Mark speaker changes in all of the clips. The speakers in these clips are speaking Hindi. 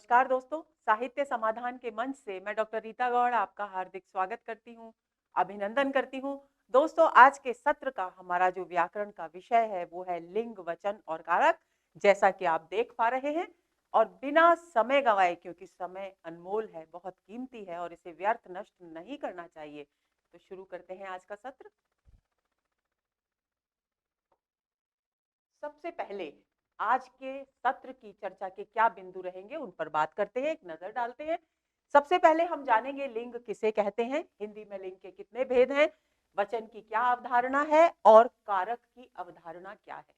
Speaker 1: नमस्कार दोस्तों, साहित्य समाधान के मंच से मैं डॉक्टर रीता गौड़ आपका हार्दिक स्वागत करती हूँ, अभिनंदन करती हूँ। दोस्तों, आज के सत्र का हमारा जो व्याकरण का विषय है वो है लिंग, वचन और कारक, जैसा कि आप देख पा रहे हैं। और बिना समय गंवाए, क्योंकि समय अनमोल है, बहुत कीमती है और इसे व्यर्थ नष्ट नहीं करना चाहिए, तो शुरू करते हैं आज का सत्र। सबसे पहले आज के सत्र की चर्चा के क्या बिंदु रहेंगे उन पर बात करते हैं, एक नजर डालते हैं। सबसे पहले हम जानेंगे लिंग किसे कहते हैं, हिंदी में लिंग के कितने भेद हैं, वचन की क्या अवधारणा है और कारक की अवधारणा क्या है।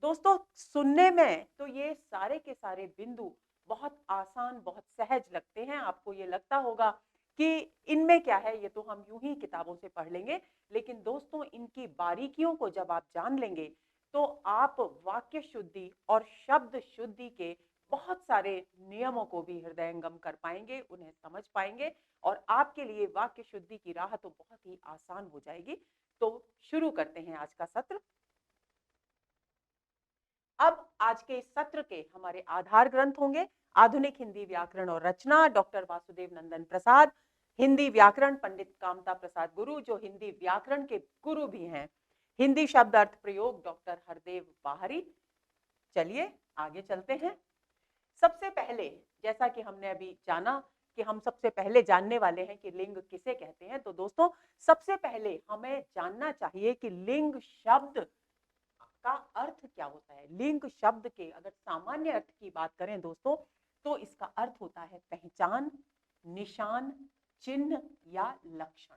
Speaker 1: दोस्तों, सुनने में तो ये सारे के सारे बिंदु बहुत आसान, बहुत सहज लगते हैं। आपको ये लगता होगा कि इनमें क्या है, ये तो हम यूं ही किताबों से पढ़ लेंगे। लेकिन दोस्तों, इनकी बारीकियों को जब आप जान लेंगे तो आप वाक्य शुद्धि और शब्द शुद्धि के बहुत सारे नियमों को भी हृदयंगम कर पाएंगे, उन्हें समझ पाएंगे और आपके लिए वाक्य शुद्धि की राह तो बहुत ही आसान हो जाएगी। तो शुरू करते हैं आज का सत्र। अब आज के इस सत्र के हमारे आधार ग्रंथ होंगे आधुनिक हिंदी व्याकरण और रचना, डॉक्टर वासुदेव नंदन प्रसाद। हिंदी व्याकरण पंडित कामता प्रसाद गुरु, जो हिंदी व्याकरण के गुरु भी हैं। हिंदी शब्द अर्थ प्रयोग डॉक्टर हरदेव बाहरी। चलिए आगे चलते हैं। सबसे पहले, जैसा कि हमने अभी जाना कि हम सबसे पहले जानने वाले हैं कि लिंग किसे कहते हैं, तो दोस्तों सबसे पहले हमें जानना चाहिए कि लिंग शब्द का अर्थ क्या होता है। लिंग शब्द के अगर सामान्य अर्थ की बात करें दोस्तों, तो इसका अर्थ होता है पहचान, निशान, चिन्ह या लक्षण।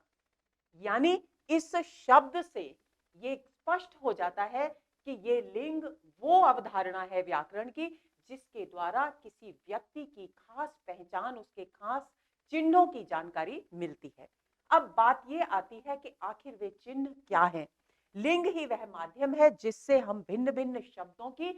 Speaker 1: यानी इस शब्द से ये स्पष्ट हो जाता है कि ये लिंग वो अवधारणा है व्याकरण की जिसके द्वारा किसी व्यक्ति की खास पहचान, उसके खास चिन्हों की जानकारी मिलती है। अब बात ये आती है कि आखिर वे चिन्ह क्या हैं। लिंग ही वह माध्यम है जिससे हम भिन्न भिन्न शब्दों की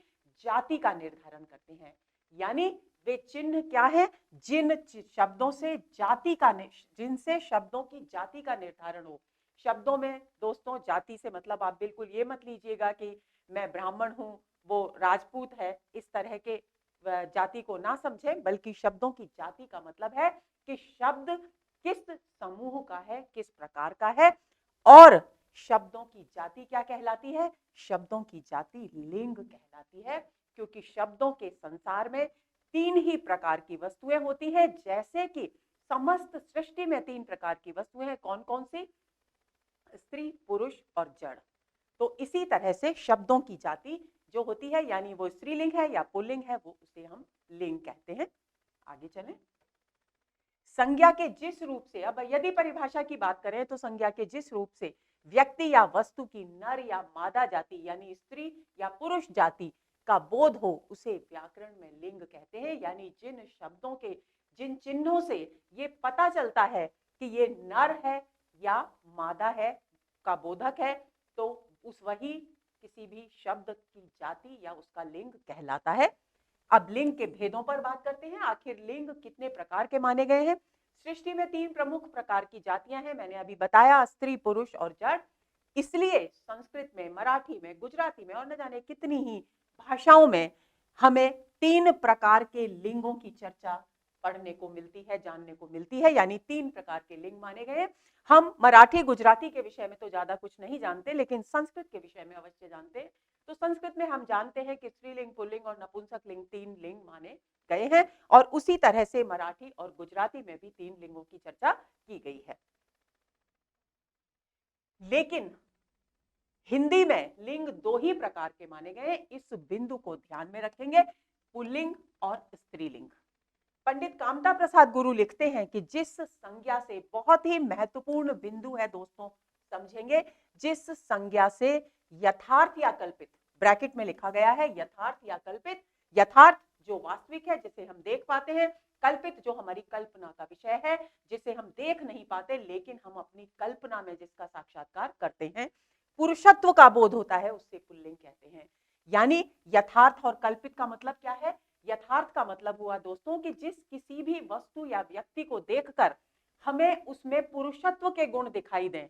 Speaker 1: जाति का निर्धारण करते हैं। यानी वे चिन्ह क्या है, जिन शब्दों से जाति का, जिनसे शब्दों की जाति का निर्धारण हो। शब्दों में दोस्तों जाति से मतलब आप बिल्कुल ये मत लीजिएगा कि मैं ब्राह्मण हूं, वो राजपूत है, इस तरह के जाति को ना समझें, बल्कि शब्दों की जाति का मतलब है कि शब्द किस समूह का है, किस प्रकार का है। और शब्दों की जाति क्या कहलाती है, शब्दों की जाति लिंग कहलाती है। क्योंकि शब्दों के संसार में तीन ही प्रकार की वस्तुएं होती हैं, जैसे कि समस्त सृष्टि में तीन प्रकार की वस्तुएं हैं। कौन कौन सी? स्त्री, पुरुष और जड़। तो इसी तरह से शब्दों की जाति जो होती है, यानी वो स्त्रीलिंग है या पुल्लिंग है, वो उसे हम लिंग कहते हैं। आगे चलें। संज्ञा के जिस रूप से, अब यदि परिभाषा की बात करें तो संज्ञा के जिस रूप से व्यक्ति या वस्तु की नर या मादा जाति यानी स्त्री या पुरुष जाति का बोध हो, उसे व्याकरण में लिंग कहते हैं। यानी जिन शब्दों के, जिन चिन्हों से ये पता चलता है कि ये नर है या मादा है का बोधक है, तो उस वही किसी भी शब्द की जाति या उसका लिंग कहलाता है। अब लिंग के भेदों पर बात करते हैं। आखिर लिंग कितने प्रकार के माने गए हैं? सृष्टि में तीन प्रमुख प्रकार की जातियां हैं, मैंने अभी बताया, स्त्री, पुरुष और जड़। इसलिए संस्कृत में, मराठी में, गुजराती में और न जाने कितनी ही भाषाओं में हमें तीन प्रकार के लिंगों की चर्चा पढ़ने को मिलती है, जानने को मिलती है। यानी तीन प्रकार के लिंग माने गए। हम मराठी, गुजराती के विषय में तो ज्यादा कुछ नहीं जानते, लेकिन संस्कृत के विषय में अवश्य जानते हैं। तो संस्कृत में हम जानते हैं कि स्त्रीलिंग, पुल्लिंग और नपुंसक लिंग तीन लिंग माने गए हैं। और उसी तरह से मराठी और गुजराती में भी तीन लिंगों की चर्चा की गई है। लेकिन हिंदी में लिंग दो ही प्रकार के माने गए, इस बिंदु को ध्यान में रखेंगे, पुल्लिंग और स्त्रीलिंग। पंडित कामता प्रसाद गुरु लिखते हैं कि जिस संज्ञा से, बहुत ही महत्वपूर्ण बिंदु है दोस्तों, समझेंगे, जिस संज्ञा से यथार्थ या कल्पित, ब्रैकेट में लिखा गया है यथार्थ या कल्पित, यथार्थ जो वास्तविक है जिसे हम देख पाते हैं, कल्पित जो हमारी कल्पना का विषय है जिसे हम देख नहीं पाते लेकिन हम अपनी कल्पना में जिसका साक्षात्कार करते हैं, पुरुषत्व का बोध होता है, उससे पुल्लिंग कहते हैं। यानी यथार्थ और कल्पित का मतलब क्या है? यथार्थ का मतलब हुआ दोस्तों कि जिस किसी भी वस्तु या व्यक्ति को देखकर हमें उसमें पुरुषत्व के गुण दिखाई दें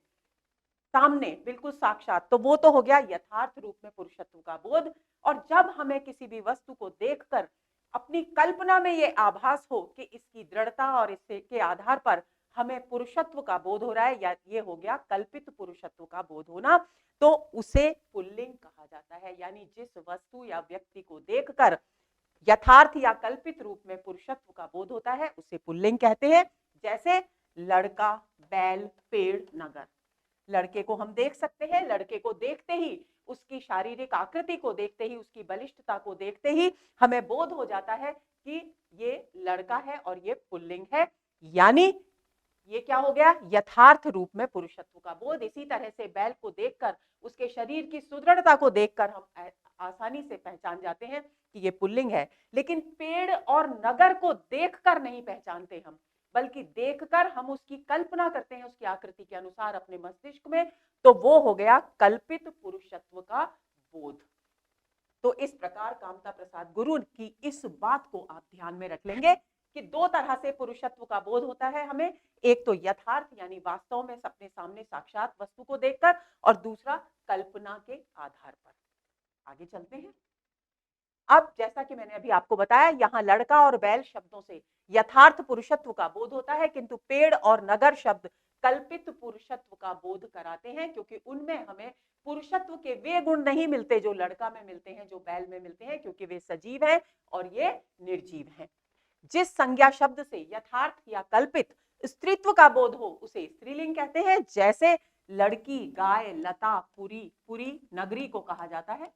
Speaker 1: सामने, बिल्कुल साक्षात, तो वो तो हो गया यथार्थ रूप में पुरुषत्व का बोध। और जब हमें किसी भी वस्तु को देखकर अपनी कल्पना में ये आभास हो कि इसकी दृढ़ता और इसके के आधार पर हमें पुरुषत्व का बोध हो रहा है, या ये हो गया कल्पित पुरुषत्व का बोध होना, तो उसे पुल्लिंग कहा जाता है। यानी जिस वस्तु या व्यक्ति को देखकर यथार्थ या कल्पित रूप में पुरुषत्व का बोध होता है उसे पुल्लिंग कहते हैं। जैसे लड़का, बैल, पेड़, नगर। लड़के को हम देख सकते हैं, लड़के को देखते ही, उसकी शारीरिक आकृति को देखते ही, उसकी बलिष्ठता को देखते ही हमें बोध हो जाता है कि ये लड़का है और ये पुल्लिंग है। यानी ये क्या हो गया, यथार्थ रूप में पुरुषत्व का बोध। इसी तरह से बैल को देखकर, उसके शरीर की सुदृढ़ता को देखकर हम आसानी से पहचान जाते हैं कि ये पुल्लिंग है। लेकिन पेड़ और नगर को देखकर नहीं पहचानते हम, बल्कि देखकर हम उसकी कल्पना करते हैं उसकी आकृति के अनुसार अपने मस्तिष्क में, तो वो हो गया कल्पित पुरुषत्व का बोध। तो इस प्रकार कामता प्रसाद गुरु की इस बात को आप ध्यान में रख लेंगे कि दो तरह से पुरुषत्व का बोध होता है हमें, एक तो यथार्थ यानी वास्तव में अपने सामने साक्षात वस्तु को देखकर, और दूसरा कल्पना के आधार पर। आगे चलते हैं। अब जैसा कि मैंने अभी आपको बताया, यहाँ लड़का और बैल शब्दों से यथार्थ पुरुषत्व का बोध होता है, किंतु पेड़ और नगर शब्द कल्पित पुरुषत्व का बोध कराते हैं, क्योंकि उनमें हमें पुरुषत्व के वे गुण नहीं मिलते जो लड़का में मिलते हैं, जो बैल में मिलते हैं, क्योंकि वे सजीव हैं और ये निर्जीव हैं। जिस संज्ञा शब्द से यथार्थ या कल्पित स्त्रीत्व का बोध हो उसे स्त्रीलिंग कहते हैं। जैसे लड़की, गाय, लता, पुरी, पुरी, नगरी को कहा जाता है।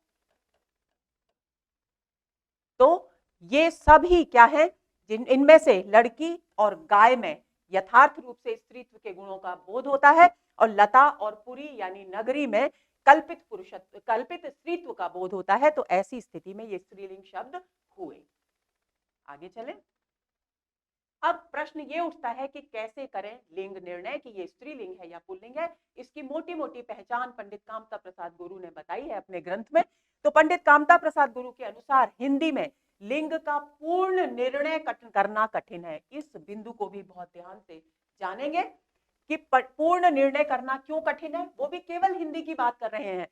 Speaker 1: तो ये सभी क्या है, जिन इनमें से लड़की और गाय में यथार्थ रूप से स्त्रीत्व के गुणों का बोध होता है, और लता और पुरी यानी नगरी में कल्पित पुरुषत्व, कल्पित स्त्रीत्व का बोध होता है। तो ऐसी स्थिति में ये स्त्रीलिंग शब्द हुए। आगे चलें। अब प्रश्न ये उठता है कि कैसे करें लिंग निर्णय कि ये स्त्रीलिंग है या पुल्लिंग है। इसकी मोटी मोटी पहचान पंडित कामता प्रसाद गुरु ने बताई है अपने ग्रंथ में। तो पंडित कामता प्रसाद गुरु के अनुसार हिंदी में लिंग का पूर्ण निर्णय करना कठिन है। इस बिंदु को भी बहुत ध्यान से जानेंगे कि पूर्ण निर्णय करना क्यों कठिन है। वो भी केवल हिंदी की बात कर रहे हैं,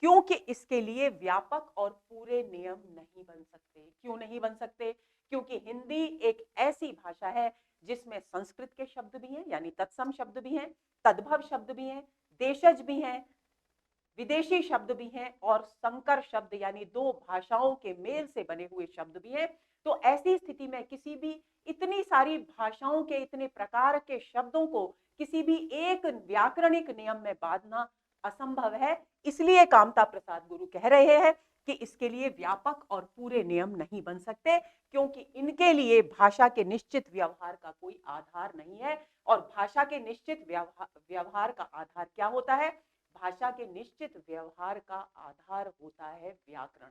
Speaker 1: क्योंकि इसके लिए व्यापक और पूरे नियम नहीं बन सकते। क्यों नहीं बन सकते? क्योंकि हिंदी एक ऐसी भाषा है जिसमें संस्कृत के शब्द भी हैं, यानी तत्सम शब्द भी हैं, तद्भव शब्द भी हैं, देशज भी हैं, विदेशी शब्द भी हैं, और संकर शब्द यानी दो भाषाओं के मेल से बने हुए शब्द भी हैं। तो ऐसी स्थिति में किसी भी इतनी सारी भाषाओं के इतने प्रकार के शब्दों को किसी भी एक व्याकरणिक नियम में बांधना असंभव है। इसलिए कामता प्रसाद गुरु कह रहे हैं कि इसके लिए व्यापक और पूरे नियम नहीं बन सकते, क्योंकि इनके लिए भाषा के निश्चित व्यवहार का कोई आधार नहीं है। और भाषा के निश्चित व्यवहार का आधार क्या होता है? भाषा के निश्चित व्यवहार का आधार होता है व्याकरण।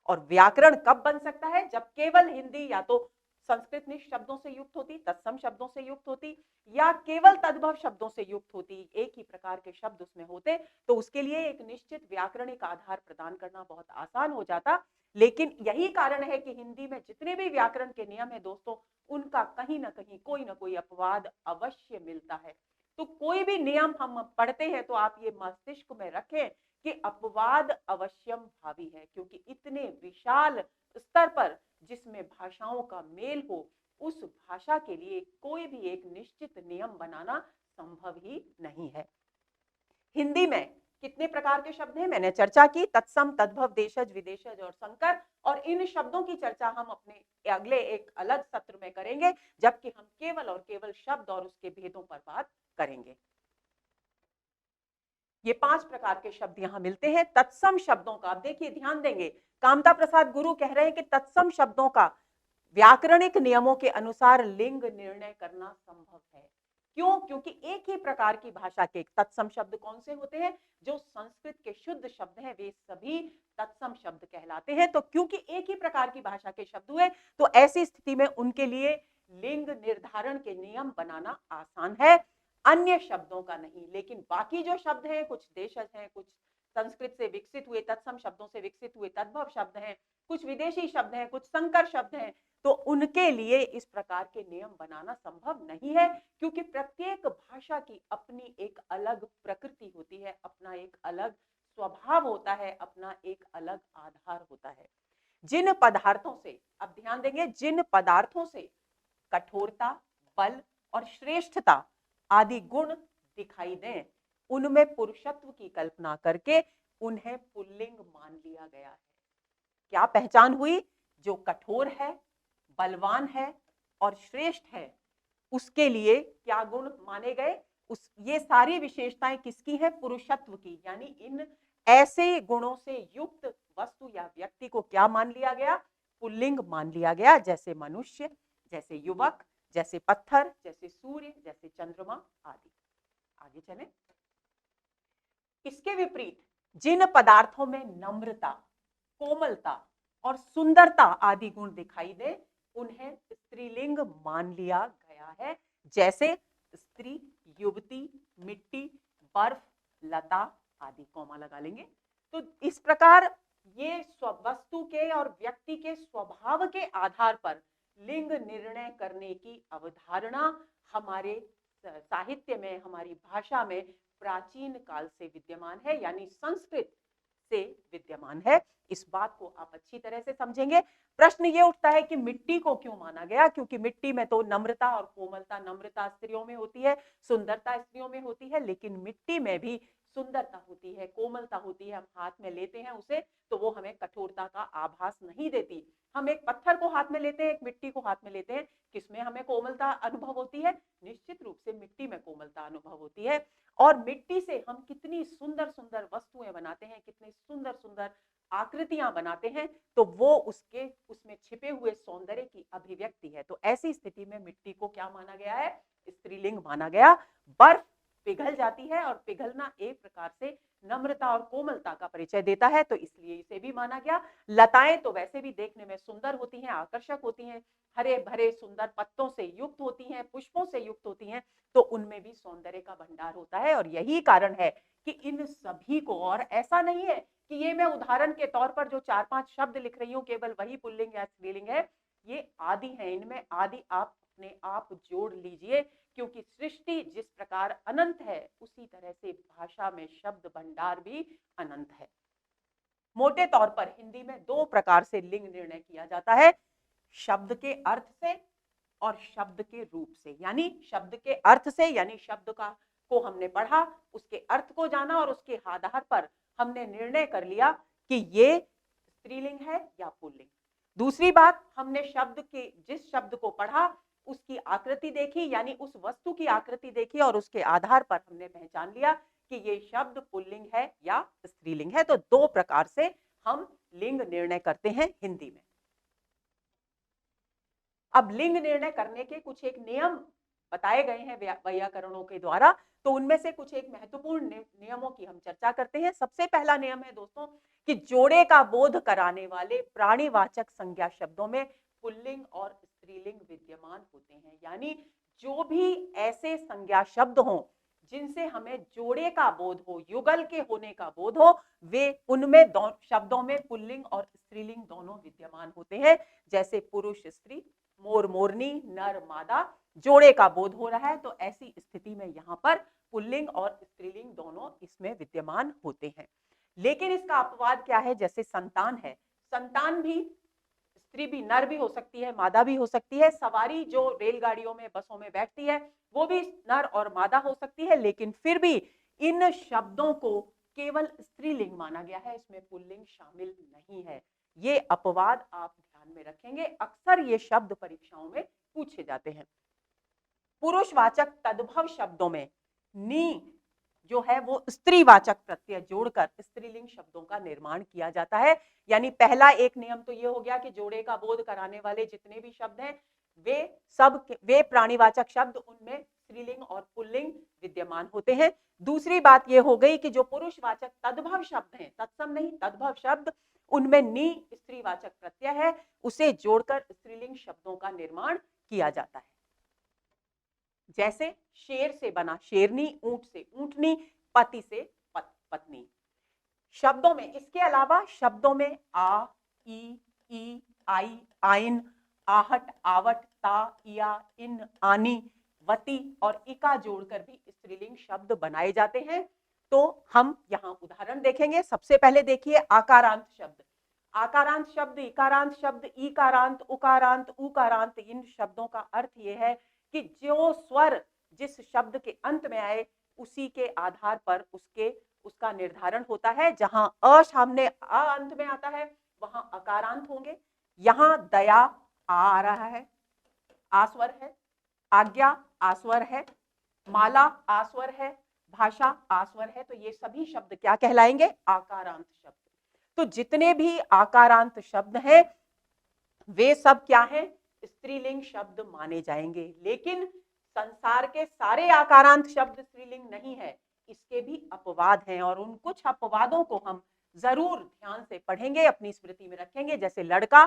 Speaker 1: और व्याकरण कब बन सकता है? जब केवल हिंदी या तो संस्कृत निष्ठ शब्दों से युक्त होती, तत्सम शब्दों से युक्त होती, या केवल तद्भव शब्दों से युक्त होती, एक ही प्रकार के शब्द उसमें होते, तो उसके लिए एक निश्चित व्याकरणिक आधार प्रदान करना बहुत आसान हो जाता। लेकिन यही कारण है कि हिंदी में जितने भी व्याकरण के नियम है दोस्तों, उनका कहीं ना कहीं कोई ना कोई अपवाद अवश्य मिलता है। तो कोई भी नियम हम पढ़ते हैं तो आप ये मस्तिष्क में रखें कि अपवाद अवश्यम भावी है, क्योंकि इतने विशाल स्तर पर जिसमें भाषाओं का मेल हो, उस भाषा के लिए कोई भी एक निश्चित नियम बनाना संभव ही नहीं है। हिंदी में कितने प्रकार के शब्द हैं मैंने चर्चा की, तत्सम, तद्भव, देशज, विदेशज और संकर। और इन शब्दों की चर्चा हम अपने अगले एक अलग सत्र में करेंगे, जबकि हम केवल और केवल शब्द और उसके भेदों पर बात करेंगे। ये 5 प्रकार के शब्द यहां मिलते हैं तत्सम शब्दों का। आप देखिए, ध्यान देंगे, कामता प्रसाद गुरु कह रहे हैं कि तत्सम शब्दों का व्याकरणिक नियमों के अनुसार लिंग निर्णय करना संभव है। क्यों? क्योंकि एक ही प्रकार की भाषा के तत्सम शब्द कौन से होते हैं? जो संस्कृत के शुद्ध शब्द हैं वे सभी तत्सम शब्द कहलाते हैं। तो क्योंकि एक ही प्रकार की भाषा के शब्द हुए, तो ऐसी स्थिति में उनके लिए लिंग निर्धारण के नियम बनाना आसान है, अन्य शब्दों का नहीं। लेकिन बाकी जो शब्द हैं, कुछ देशज हैं, कुछ संस्कृत से विकसित हुए तत्सम शब्दों से विकसित हुए तद्भव शब्द हैं, कुछ विदेशी शब्द हैं, कुछ संकर शब्द हैं, तो उनके लिए इस प्रकार के नियम बनाना संभव नहीं है, क्योंकि प्रत्येक भाषा की अपनी एक अलग प्रकृति होती है, अपना एक अलग स्वभाव होता है, अपना एक अलग आधार होता है। जिन पदार्थों से, अब ध्यान देंगे, जिन पदार्थों से कठोरता, बल और श्रेष्ठता आदि गुण दिखाई दें, उनमें पुरुषत्व की कल्पना करके उन्हें पुल्लिंग मान लिया गया है। क्या पहचान हुई? जो कठोर है, बलवान है और श्रेष्ठ है, उसके लिए क्या गुण माने गए? ये सारी विशेषताएं किसकी हैं? पुरुषत्व की। यानी इन ऐसे गुणों से युक्त वस्तु या व्यक्ति को क्या मान लिया गया? पुल्लिंग मान लिया गया। जैसे मनुष्य, जैसे युवक, जैसे पत्थर, जैसे सूर्य, जैसे चंद्रमा आदि। आगे चलें। इसके विपरीत जिन पदार्थों में नम्रता, कोमलता और सुंदरता आदि गुण दिखाई दे, उन्हें स्त्रीलिंग मान लिया गया है। जैसे स्त्री, युवती, मिट्टी, बर्फ, लता आदि। कॉमा लगा लेंगे। तो इस प्रकार ये वस्तु के और व्यक्ति के स्वभाव के आधार पर लिंग निर्णय करने की अवधारणा हमारे साहित्य में, हमारी भाषा में प्राचीन काल से विद्यमान है, यानी संस्कृत से विद्यमान है। इस बात को आप अच्छी तरह से समझेंगे। प्रश्न ये उठता है कि मिट्टी को क्यों माना गया? क्योंकि मिट्टी में तो नम्रता और कोमलता, नम्रता स्त्रियों में होती है, सुंदरता स्त्रियों में होती है, लेकिन मिट्टी में भी सुंदरता होती है, कोमलता होती है। हम हाथ में लेते हैं उसे तो वो हमें कठोरता का आभास नहीं देती। हम एक पत्थर को हाथ में लेते हैं, एक मिट्टी को हाथ में लेते हैं, किसमें हमें कोमलता अनुभव होती है? निश्चित रूप से मिट्टी में कोमलता अनुभव होती है। और मिट्टी से हम कितनी सुंदर सुंदर वस्तुएं बनाते हैं, कितनी सुंदर सुंदर आकृतियां बनाते हैं, तो वो उसमें छिपे हुए सौंदर्य की अभिव्यक्ति है। तो ऐसी स्थिति में मिट्टी को क्या माना गया है? स्त्रीलिंग माना गया। बर्फ पिघल जाती है और पिघलना एक प्रकार से नम्रता और कोमलता का परिचय देता है, तो इसलिए इसे भी माना गया। लताएं तो वैसे भी देखने में सुंदर होती हैं, आकर्षक होती हैं, हरे भरे सुंदर पत्तों से युक्त होती हैं, पुष्पों से युक्त होती हैं, तो उनमें भी सौंदर्य का भंडार होता है। और यही कारण है कि इन सभी को, और ऐसा नहीं है कि ये मैं उदाहरण के तौर पर जो 4-5 शब्द लिख रही हूं केवल वही पुल्लिंग या स्त्रीलिंग है, ये आदि है। इनमें आदि आप अपने आप जोड़ लीजिए, क्योंकि सृष्टि जिस प्रकार अनंत है, उसी तरह से भाषा में शब्द भंडार भी अनंत है। मोटे तौर पर हिंदी में 2 प्रकार से लिंग निर्णय किया जाता है, शब्द के अर्थ से और शब्द के रूप से। यानी शब्द के अर्थ से, यानी शब्द को हमने पढ़ा, उसके अर्थ को जाना और उसके आधार पर हमने निर्णय कर लिया कि ये स्त्रीलिंग है या पुल्लिंग। दूसरी बात, हमने जिस शब्द को पढ़ा उसकी आकृति देखी, यानी उस वस्तु की आकृति देखी और उसके आधार पर हमने पहचान लिया कि ये शब्द पुल्लिंग है या स्त्रीलिंग है। तो 2 प्रकार से हम लिंग निर्णय करते हैं हिंदी में। अब लिंग निर्णय करने के कुछ एक नियम बताए गए हैं वैयाकरणों के द्वारा, तो उनमें से कुछ एक महत्वपूर्ण नियमों की हम चर्चा करते हैं। सबसे पहला नियम है दोस्तों कि जोड़े का बोध कराने वाले प्राणीवाचक संज्ञा शब्दों में पुल्लिंग और स्त्रीलिंग विद्यमान होते हैं। यानी जो भी ऐसे संज्ञा शब्द हों जिनसे हमें जोड़े का बोध हो, युगल के होने का बोध हो, वे उनमें शब्दों में पुल्लिंग और स्त्रीलिंग दोनों विद्यमान होते हैं। जैसे पुरुष स्त्री, मोर मोरनी, नर मादा, जोड़े का बोध हो रहा है, तो ऐसी स्थिति में यहाँ पर पुल्लिंग और स्त्रीलिंग दोनों इसमें विद्यमान होते हैं। लेकिन इसका अपवाद क्या है? जैसे संतान है, संतान भी स्त्री भी, नर भी हो सकती है, मादा भी हो सकती है। सवारी जो रेलगाड़ियों में, बसों में बैठती है, वो भी नर और मादा हो सकती है, लेकिन फिर भी इन शब्दों को केवल स्त्रीलिंग माना गया है, इसमें पुल्लिंग शामिल नहीं है। ये अपवाद आप ध्यान में रखेंगे, अक्सर ये शब्द परीक्षाओं में पूछे जाते हैं। पुरुषवाचक तद्भव शब्दों में नी जो है वो स्त्रीवाचक प्रत्यय जोड़कर स्त्रीलिंग शब्दों का निर्माण किया जाता है। यानी पहला एक नियम तो ये हो गया कि जोड़े का बोध कराने वाले जितने भी शब्द हैं वे प्राणीवाचक शब्द, उनमें स्त्रीलिंग और पुल्लिंग विद्यमान होते हैं। दूसरी बात ये हो गई कि जो पुरुषवाचक तद्भव शब्द हैं, तत्सम नहीं, तद्भव शब्द, उनमें नी स्त्रीवाचक प्रत्यय है, उसे जोड़कर स्त्रीलिंग शब्दों का निर्माण किया जाता है। जैसे शेर से बना शेरनी, ऊंट से ऊंटनी, पति से पत्नी। शब्दों में, इसके अलावा शब्दों में आ, ई, आई, आइन, आहट, आवट, ता, या, इन, आनी, वती और इका जोड़कर भी स्त्रीलिंग शब्द बनाए जाते हैं। तो हम यहाँ उदाहरण देखेंगे। सबसे पहले देखिए आकारांत शब्द। आकारांत शब्द, इकारांत शब्द, ईकारांत, उकारांत, उकारांत, इन शब्दों का अर्थ यह है कि जो स्वर जिस शब्द के अंत में आए उसी के आधार पर उसका निर्धारण होता है। जहां अ सामने अ अंत में आता है वहां अकारांत होंगे। यहां दया आ रहा है, आस्वर है। आज्ञा आस्वर है। माला आस्वर है। भाषा आस्वर है। तो ये सभी शब्द क्या कहलाएंगे? आकारांत शब्द। तो जितने भी आकारांत शब्द हैं वे सब क्या हैं? स्त्रीलिंग शब्द माने जाएंगे। लेकिन संसार के सारे आकारांत शब्द स्त्रीलिंग नहीं है, इसके भी अपवाद हैं और उन कुछ अपवादों को हम जरूर ध्यान से पढ़ेंगे, अपनी स्मृति में रखेंगे। जैसे लड़का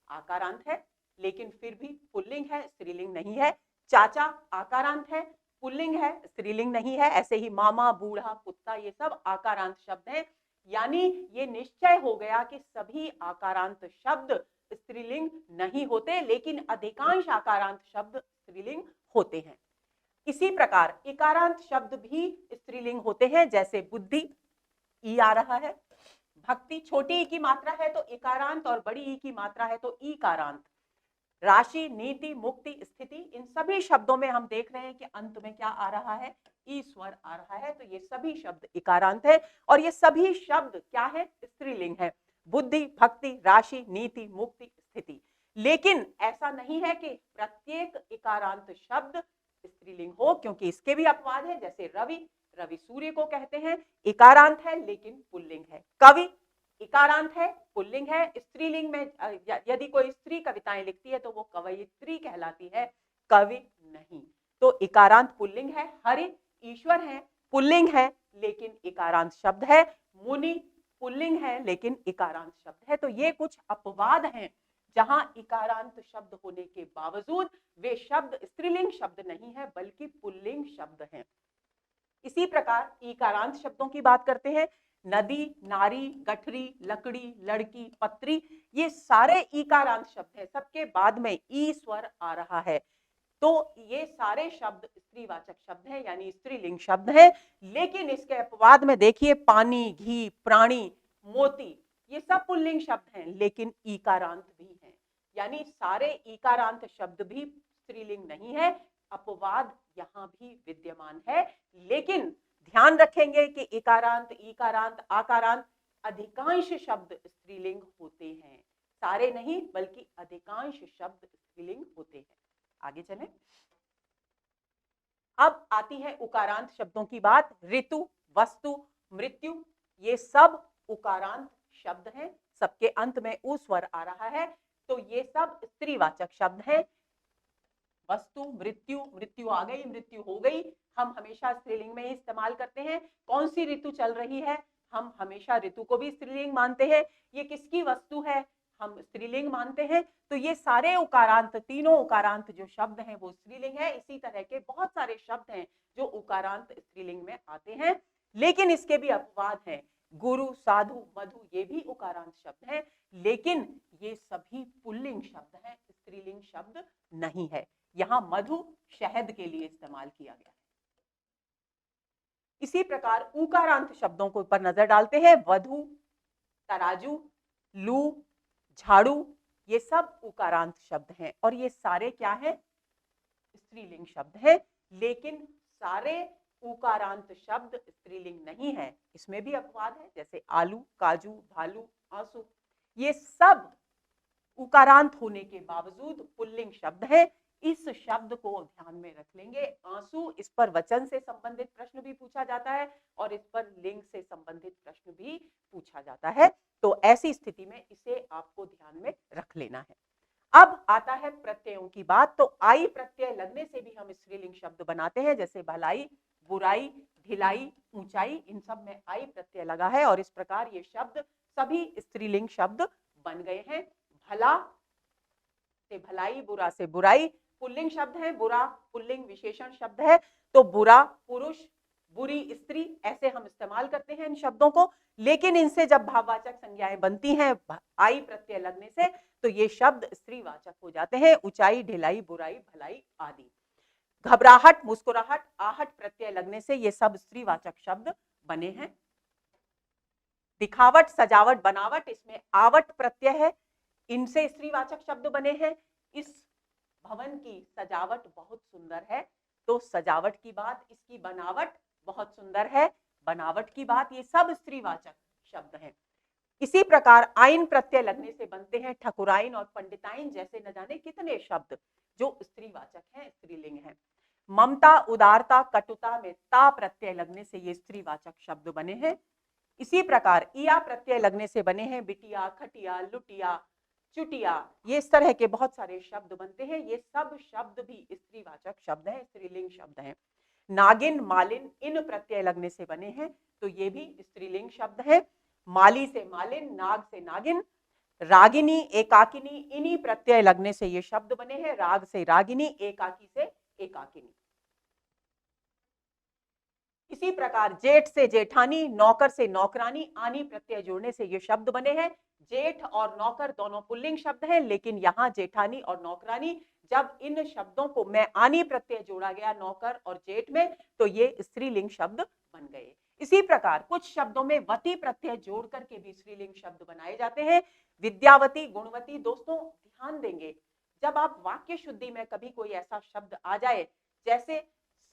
Speaker 1: आकारांत है लेकिन फिर भी पुल्लिंग है, स्त्रीलिंग नहीं है। चाचा आकारांत है, पुल्लिंग है, स्त्रीलिंग नहीं है। ऐसे ही मामा, बूढ़ा, कुत्ता, ये सब आकारांत शब्द हैं। यानी ये निश्चय हो गया कि सभी आकारांत शब्द स्त्रीलिंग नहीं होते, लेकिन अधिकांश आकारांत शब्द स्त्रीलिंग होते हैं। इसी प्रकार इकारांत शब्द भी स्त्रीलिंग होते हैं। जैसे बुद्धि, ई आ रहा है। भक्ति, छोटी ई की मात्रा है तो इकारांत और बड़ी ई की मात्रा है तो ईकारांत। राशि, नीति, मुक्ति, स्थिति, इन सभी शब्दों में हम देख रहे हैं कि अंत में क्या आ रहा है? ई स्वर आ रहा है। तो ये सभी शब्द इकारांत है और ये सभी शब्द क्या है? स्त्रीलिंग है। बुद्धि, भक्ति, राशि, नीति, मुक्ति, स्थिति। लेकिन ऐसा नहीं है कि प्रत्येक इकारांत शब्द स्त्रीलिंग हो, क्योंकि इसके भी अपवाद है। जैसे रवि, रवि सूर्य को कहते हैं, इकारांत है लेकिन पुल्लिंग है। कवि इकारांत है, पुल्लिंग है। स्त्रीलिंग में यदि कोई स्त्री कविताएं लिखती है तो वो कवयित्री कहलाती है, कवि नहीं। तो इकारांत पुल्लिंग है। हरि ईश्वर है, पुल्लिंग है लेकिन इकारांत शब्द है। मुनि पुल्लिंग है लेकिन इकारांत शब्द है। तो ये कुछ अपवाद हैं जहां इकारांत शब्द होने के बावजूद वे शब्द स्त्रीलिंग शब्द नहीं है बल्कि पुल्लिंग शब्द हैं। इसी प्रकार ईकारांत शब्दों की बात करते हैं। नदी, नारी, गठरी, लकड़ी, लड़की, पत्री, ये सारे ईकारांत शब्द हैं। सबके बाद में ई स्वर आ रहा है। तो ये सारे शब्द स्त्रीवाचक शब्द हैं, यानी स्त्रीलिंग शब्द हैं। लेकिन इसके अपवाद में देखिए, पानी, घी, प्राणी, मोती, ये सब पुल्लिंग शब्द हैं लेकिन ईकारांत भी हैं। यानी सारे ईकारांत शब्द भी स्त्रीलिंग नहीं है। अपवाद यहां भी विद्यमान है। लेकिन ध्यान रखेंगे कि इकारांत, ईकारांत, आकारांत अधिकांश शब्द स्त्रीलिंग होते हैं। सारे नहीं बल्कि अधिकांश शब्द स्त्रीलिंग होते हैं। आगे चलें। अब आती है उकारांत शब्दों की बात। ऋतु, वस्तु, मृत्यु, ये सब उकारांत शब्द हैं। सबके अंत में उ स्वर आ रहा है। तो ये सब स्त्रीवाचक शब्द हैं। वस्तु, मृत्यु, मृत्यु आ गई, मृत्यु हो गई, हम हमेशा स्त्रीलिंग में ही इस्तेमाल करते हैं। कौन सी ऋतु चल रही है, हम हमेशा ऋतु को भी स्त्रीलिंग मानते हैं। ये किसकी वस्तु है, हम स्त्रीलिंग मानते हैं। तो ये सारे उकारांत, तीनों उकारांत जो शब्द हैं वो स्त्रीलिंग है। इसी तरह के बहुत सारे शब्द हैं जो उकारांत स्त्रीलिंग में आते हैं। लेकिन इसके भी अपवाद हैं। गुरु, साधु, मधु, ये भी उकारांत शब्द हैं, लेकिन ये सभी पुल्लिंग शब्द हैं, स्त्रीलिंग शब्द नहीं है। यहां मधु शहद के लिए इस्तेमाल किया गया है। इसी प्रकार उकारांत शब्दों के ऊपर नजर डालते हैं। वधु, तराजू, लू, झाड़ू, ये सब उकारांत शब्द हैं और ये सारे क्या हैं, स्त्रीलिंग शब्द हैं। लेकिन सारे उकारांत शब्द स्त्रीलिंग नहीं है, इसमें भी अपवाद है। जैसे आलू, काजू, भालू, आंसू, ये सब उकारांत होने के बावजूद पुल्लिंग शब्द है। इस शब्द को ध्यान में रख लेंगे। आंसू, इस पर वचन से संबंधित प्रश्न भी पूछा जाता है और इस पर लिंग से संबंधित प्रश्न भी पूछा जाता है। तो ऐसी स्थिति में इसे आपको ध्यान में रख लेना है। अब आता है प्रत्ययों की बात। तो आई प्रत्यय लगने से भी हम स्त्रीलिंग शब्द बनाते हैं। जैसे भलाई, बुराई, ढिलाई, ऊंचाई, इन सब में आई प्रत्यय लगा है और इस प्रकार ये शब्द सभी स्त्रीलिंग शब्द बन गए हैं। भला से भलाई, बुरा से बुराई, पुल्लिंग शब्द है। बुरा पुल्लिंग विशेषण शब्द है। तो बुरा पुरुष, बुरी स्त्री, ऐसे हम इस्तेमाल करते हैं इन शब्दों को। लेकिन इनसे जब भाववाचक संज्ञाएं बनती हैं आई प्रत्यय लगने से, तो ये शब्द स्त्रीवाचक हो जाते हैं। ऊंचाई, ढिलाई, बुराई, भलाई आदि। घबराहट, मुस्कुराहट, आहट प्रत्यय लगने से ये सब स्त्रीवाचक शब्द बने हैं। दिखावट, सजावट, बनावट, इसमें आवट प्रत्यय है, इनसे स्त्रीवाचक शब्द बने हैं। इस भवन की सजावट बहुत सुंदर है, तो सजावट की बात, इसकी बनावट बहुत सुंदर है, बनावट की बात, ये सब स्त्रीवाचक शब्द हैं। इसी प्रकार आइन प्रत्यय लगने से बनते हैं ठकुराइन और पंडिताइन जैसे न जाने कितने शब्द जो स्त्रीवाचक हैं, स्त्रीलिंग हैं। ममता, उदारता, कटुता में ता प्रत्यय लगने से ये स्त्रीवाचक शब्द बने हैं। इसी प्रकार इया प्रत्यय लगने से बने हैं बिटिया, खटिया, लुटिया, चुटिया, ये इस तरह के बहुत सारे शब्द बनते हैं। ये सब शब्द भी स्त्रीवाचक शब्द हैं, स्त्रीलिंग शब्द हैं। नागिन, मालिन, इन प्रत्यय लगने से बने हैं, तो ये भी स्त्रीलिंग शब्द है। माली से मालिन, नाग से नागिन, रागिनी, एकाकिनी, इन्हीं प्रत्यय लगने से ये शब्द बने हैं। राग से रागिनी, एकाकी से एकाकिनी। इसी प्रकार जेठ से जेठानी, नौकर से नौकरानी, आनी प्रत्यय जोड़ने से ये शब्द बने हैं। जेठ और नौकर दोनों पुल्लिंग शब्द हैं, लेकिन यहाँ जेठानी और नौकरानी, जब इन शब्दों को में आनी प्रत्यय जोड़ा गया नौकर और जेठ में, तो ये स्त्रीलिंग शब्द बन गए। इसी प्रकार कुछ शब्दों में वती प्रत्यय जोड़ करके भी स्त्रीलिंग शब्द बनाए जाते हैं। विद्यावती, गुणवती, दोस्तों ध्यान देंगे, जब आप वाक्य शुद्धि में कभी कोई ऐसा शब्द आ जाए जैसे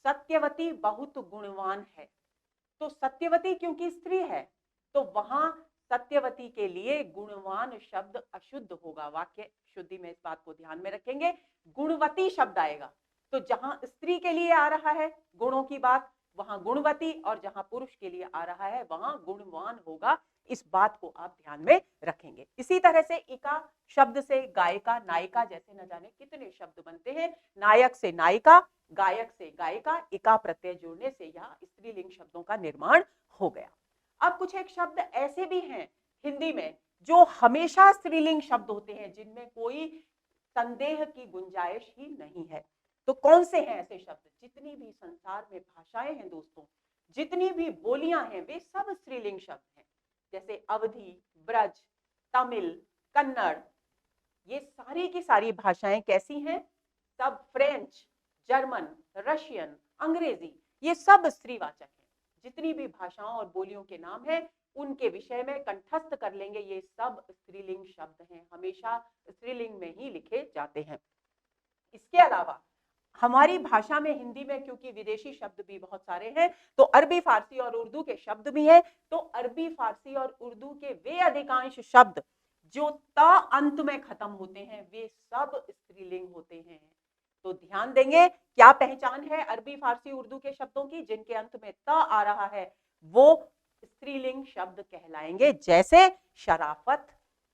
Speaker 1: सत्यवती बहुत गुणवान है, तो सत्यवती क्योंकि स्त्री है, तो वहां सत्यवती के लिए गुणवान शब्द अशुद्ध होगा। वाक्य शुद्धि में इस बात को ध्यान में रखेंगे। गुणवती शब्द आएगा, तो जहां स्त्री के लिए आ रहा है गुणों की बात, वहां गुणवती, और जहां पुरुष के लिए आ रहा है वहां गुणवान होगा। इस बात को आप ध्यान में रखेंगे। इसी तरह से इका शब्द से गायिका, नायिका जैसे न जाने कितने शब्द बनते हैं। नायक से नायिका, गायक से गायिका, इका प्रत्यय जोड़ने से यह स्त्रीलिंग शब्दों का निर्माण हो गया। अब कुछ एक शब्द ऐसे भी हैं हिंदी में जो हमेशा स्त्रीलिंग शब्द होते हैं, जिनमें कोई संदेह की गुंजाइश ही नहीं है। तो कौन से हैं ऐसे शब्द? जितनी भी संसार में भाषाएं हैं दोस्तों, जितनी भी बोलियां हैं, वे सब स्त्रीलिंग शब्द हैं। जैसे अवधी, ब्रज, तमिल, कन्नड़, ये सारी की सारी भाषाएं कैसी हैं? सब फ्रेंच, जर्मन, रशियन, अंग्रेजी, ये सब स्त्रीवाचक हैं। जितनी भी भाषाओं और बोलियों के नाम हैं, उनके विषय में कंठस्थ कर लेंगे, ये सब स्त्रीलिंग शब्द हैं, हमेशा स्त्रीलिंग में ही लिखे जाते हैं। इसके अलावा हमारी भाषा में, हिंदी में, क्योंकि विदेशी शब्द भी बहुत सारे हैं, तो अरबी, फारसी और उर्दू के शब्द भी हैं। तो अरबी, फारसी और उर्दू के वे अधिकांश शब्द जो त अंत में खत्म होते हैं, वे सब स्त्रीलिंग होते हैं। तो ध्यान देंगे, क्या पहचान है अरबी, फारसी, उर्दू के शब्दों की? जिनके अंत में त आ रहा है वो स्त्रीलिंग शब्द कहलाएंगे। जैसे शराफत,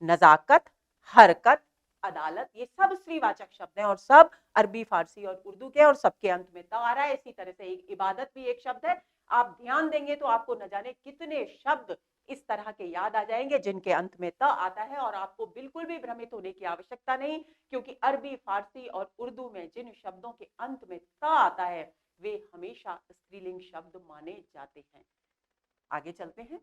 Speaker 1: नजाकत, हरकत, अदालत, ये सब स्त्रीवाचक शब्द हैं और सब अरबी, फारसी और उर्दू के, और सबके अंत में त आ रहा है। इसी तरह से एक इबादत भी एक शब्द है। आप ध्यान देंगे तो आपको न जाने कितने शब्द इस तरह के याद आ जाएंगे जिनके अंत में त आता है, और आपको बिल्कुल भी भ्रमित होने की आवश्यकता नहीं, क्योंकि अरबी, फारसी और उर्दू में जिन शब्दों के अंत में त आता है वे हमेशा स्त्रीलिंग शब्द माने जाते हैं। आगे चलते हैं।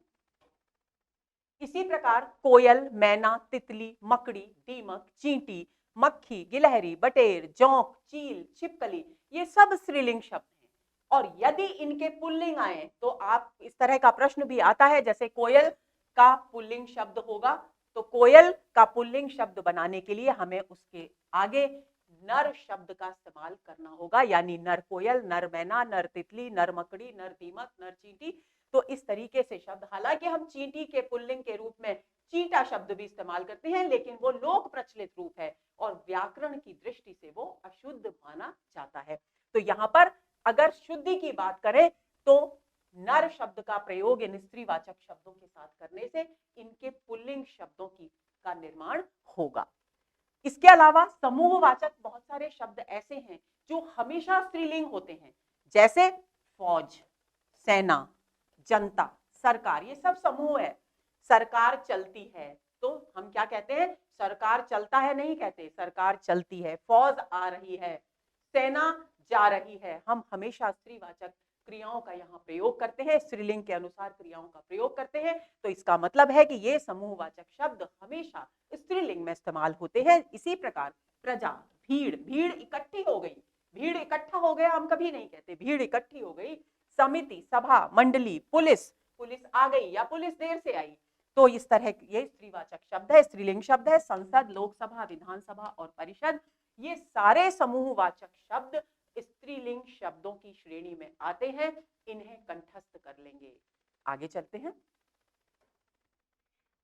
Speaker 1: इसी प्रकार कोयल, मैना, तितली, मकड़ी, दीमक, चींटी, मक्खी, गिलहरी, बटेर, जोंक, चील, छिपकली, ये सब स्त्रीलिंग शब्द हैं। और यदि इनके पुल्लिंग आए तो आप, इस तरह का प्रश्न भी आता है, जैसे कोयल का पुल्लिंग शब्द होगा, तो कोयल का पुल्लिंग शब्द बनाने के लिए हमें उसके आगे नर शब्द का इस्तेमाल करना होगा, यानी नर कोयल, नर मैना, नर तितली, नर मकड़ी, नर दीमक, नर चींटी। तो इस तरीके से शब्द, हालांकि हम चींटी के पुल्लिंग के रूप में चींटा शब्द भी इस्तेमाल करते हैं, लेकिन वो लोक प्रचलित रूप है और व्याकरण की दृष्टि से वो अशुद्ध माना जाता है। तो यहाँ पर अगर शुद्धि की बात करें तो नर शब्द का प्रयोग इन स्त्रीवाचक शब्दों के साथ करने से इनके पुल्लिंग शब्दों की का निर्माण होगा। इसके अलावा समूहवाचक बहुत सारे शब्द ऐसे हैं जो हमेशा स्त्रीलिंग होते हैं, जैसे फौज, सेना, जनता, सरकार, ये सब समूह है। सरकार चलती है तो हम क्या कहते हैं? सरकार चलता है नहीं कहते, सरकार चलती है। फौज आ रही है, सेना जा रही है। हम हमेशा स्त्रीवाचक क्रियाओं का यहाँ प्रयोग करते हैं, स्त्रीलिंग के अनुसार क्रियाओं का प्रयोग करते हैं। तो इसका मतलब है कि ये समूहवाचक शब्द हमेशा स्त्रीलिंग में इस्तेमाल होते हैं। इसी प्रकार प्रजा, भीड़, भीड़ इकट्ठी हो गई, भीड़ इकट्ठा हो गया हम कभी नहीं कहते, भीड़ इकट्ठी हो गई। समिति, सभा, मंडली, पुलिस, पुलिस आ गई या पुलिस देर से आई। तो इस तरह ये स्त्रीवाचक शब्द है, स्त्रीलिंग शब्द है। संसद, लोकसभा, विधानसभा और परिषद, ये सारे समूहवाचक शब्द स्त्रीलिंग शब्दों की श्रेणी में आते हैं। इन्हें कंठस्थ कर लेंगे। आगे चलते हैं।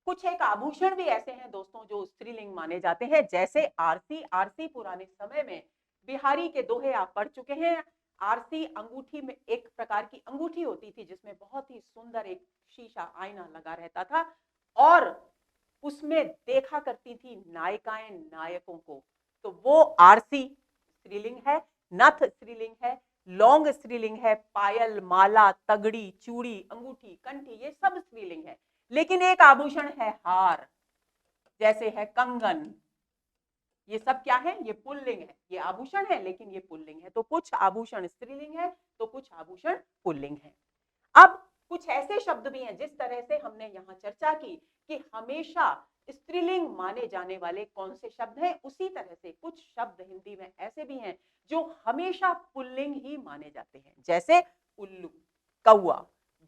Speaker 1: कुछ एक आभूषण भी ऐसे हैं दोस्तों जो स्त्रीलिंग माने जाते हैं, जैसे आरसी। आरसी पुराने समय में बिहारी के दोहे आप पढ़ चुके हैं। आरसी अंगूठी में एक प्रकार की अंगूठी होती थी जिसमें बहुत ही सुंदर एक शीशा आईना लगा रहता था और उसमें देखा करती थी नायिकाएं नायकों को। तो वो आरसी स्त्रीलिंग है। नथ स्त्रीलिंग है। लौंग स्त्रीलिंग है। पायल, माला, तगड़ी, चूड़ी, अंगूठी, कंठी, ये सब स्त्रीलिंग है। लेकिन एक आभूषण है हार, जैसे है कंगन, ये सब क्या है? ये पुल्लिंग है। ये आभूषण है लेकिन ये पुल्लिंग है। तो कुछ आभूषण स्त्रीलिंग है तो कुछ आभूषण पुल्लिंग है। अब कुछ ऐसे शब्द भी हैं, जिस तरह से हमने यहां चर्चा की कि हमेशा स्त्रीलिंग माने जाने वाले कौन से शब्द हैं, उसी तरह से कुछ शब्द हिंदी में ऐसे भी हैं जो हमेशा पुल्लिंग ही माने जाते हैं, जैसे उल्लू, कौआ,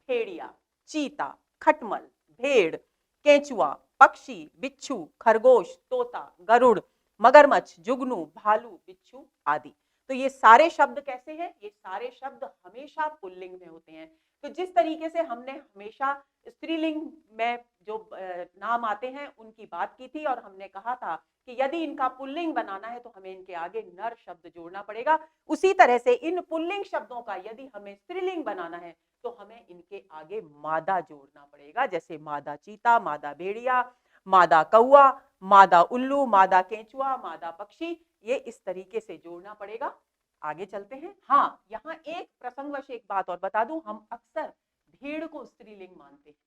Speaker 1: भेड़िया, चीता, खटमल, भेड़, केंचुआ, पक्षी, बिच्छू, खरगोश, तोता, गरुड़, मगरमच्छ, जुगनू, भालू, बिच्छू आदि। तो ये सारे शब्द कैसे हैं? ये सारे शब्द हमेशा पुल्लिंग में होते हैं। तो जिस तरीके से हमने हमेशा स्त्रीलिंग में जो नाम आते हैं उनकी बात की थी और हमने कहा था कि यदि इनका पुल्लिंग बनाना है तो हमें इनके आगे नर शब्द जोड़ना पड़ेगा, उसी तरह से इन पुल्लिंग शब्दों का यदि हमें स्त्रीलिंग बनाना है तो हमें इनके आगे मादा जोड़ना पड़ेगा, जैसे मादा चीता, मादा भेड़िया, मादा कौआ, मादा उल्लू, मादा केंचुआ, मादा पक्षी, ये इस तरीके से जोड़ना पड़ेगा। आगे चलते हैं। हाँ, यहाँ एक प्रसंगवश एक बात और बता दूं, हम अक्सर भेड़ को स्त्रीलिंग मानते हैं,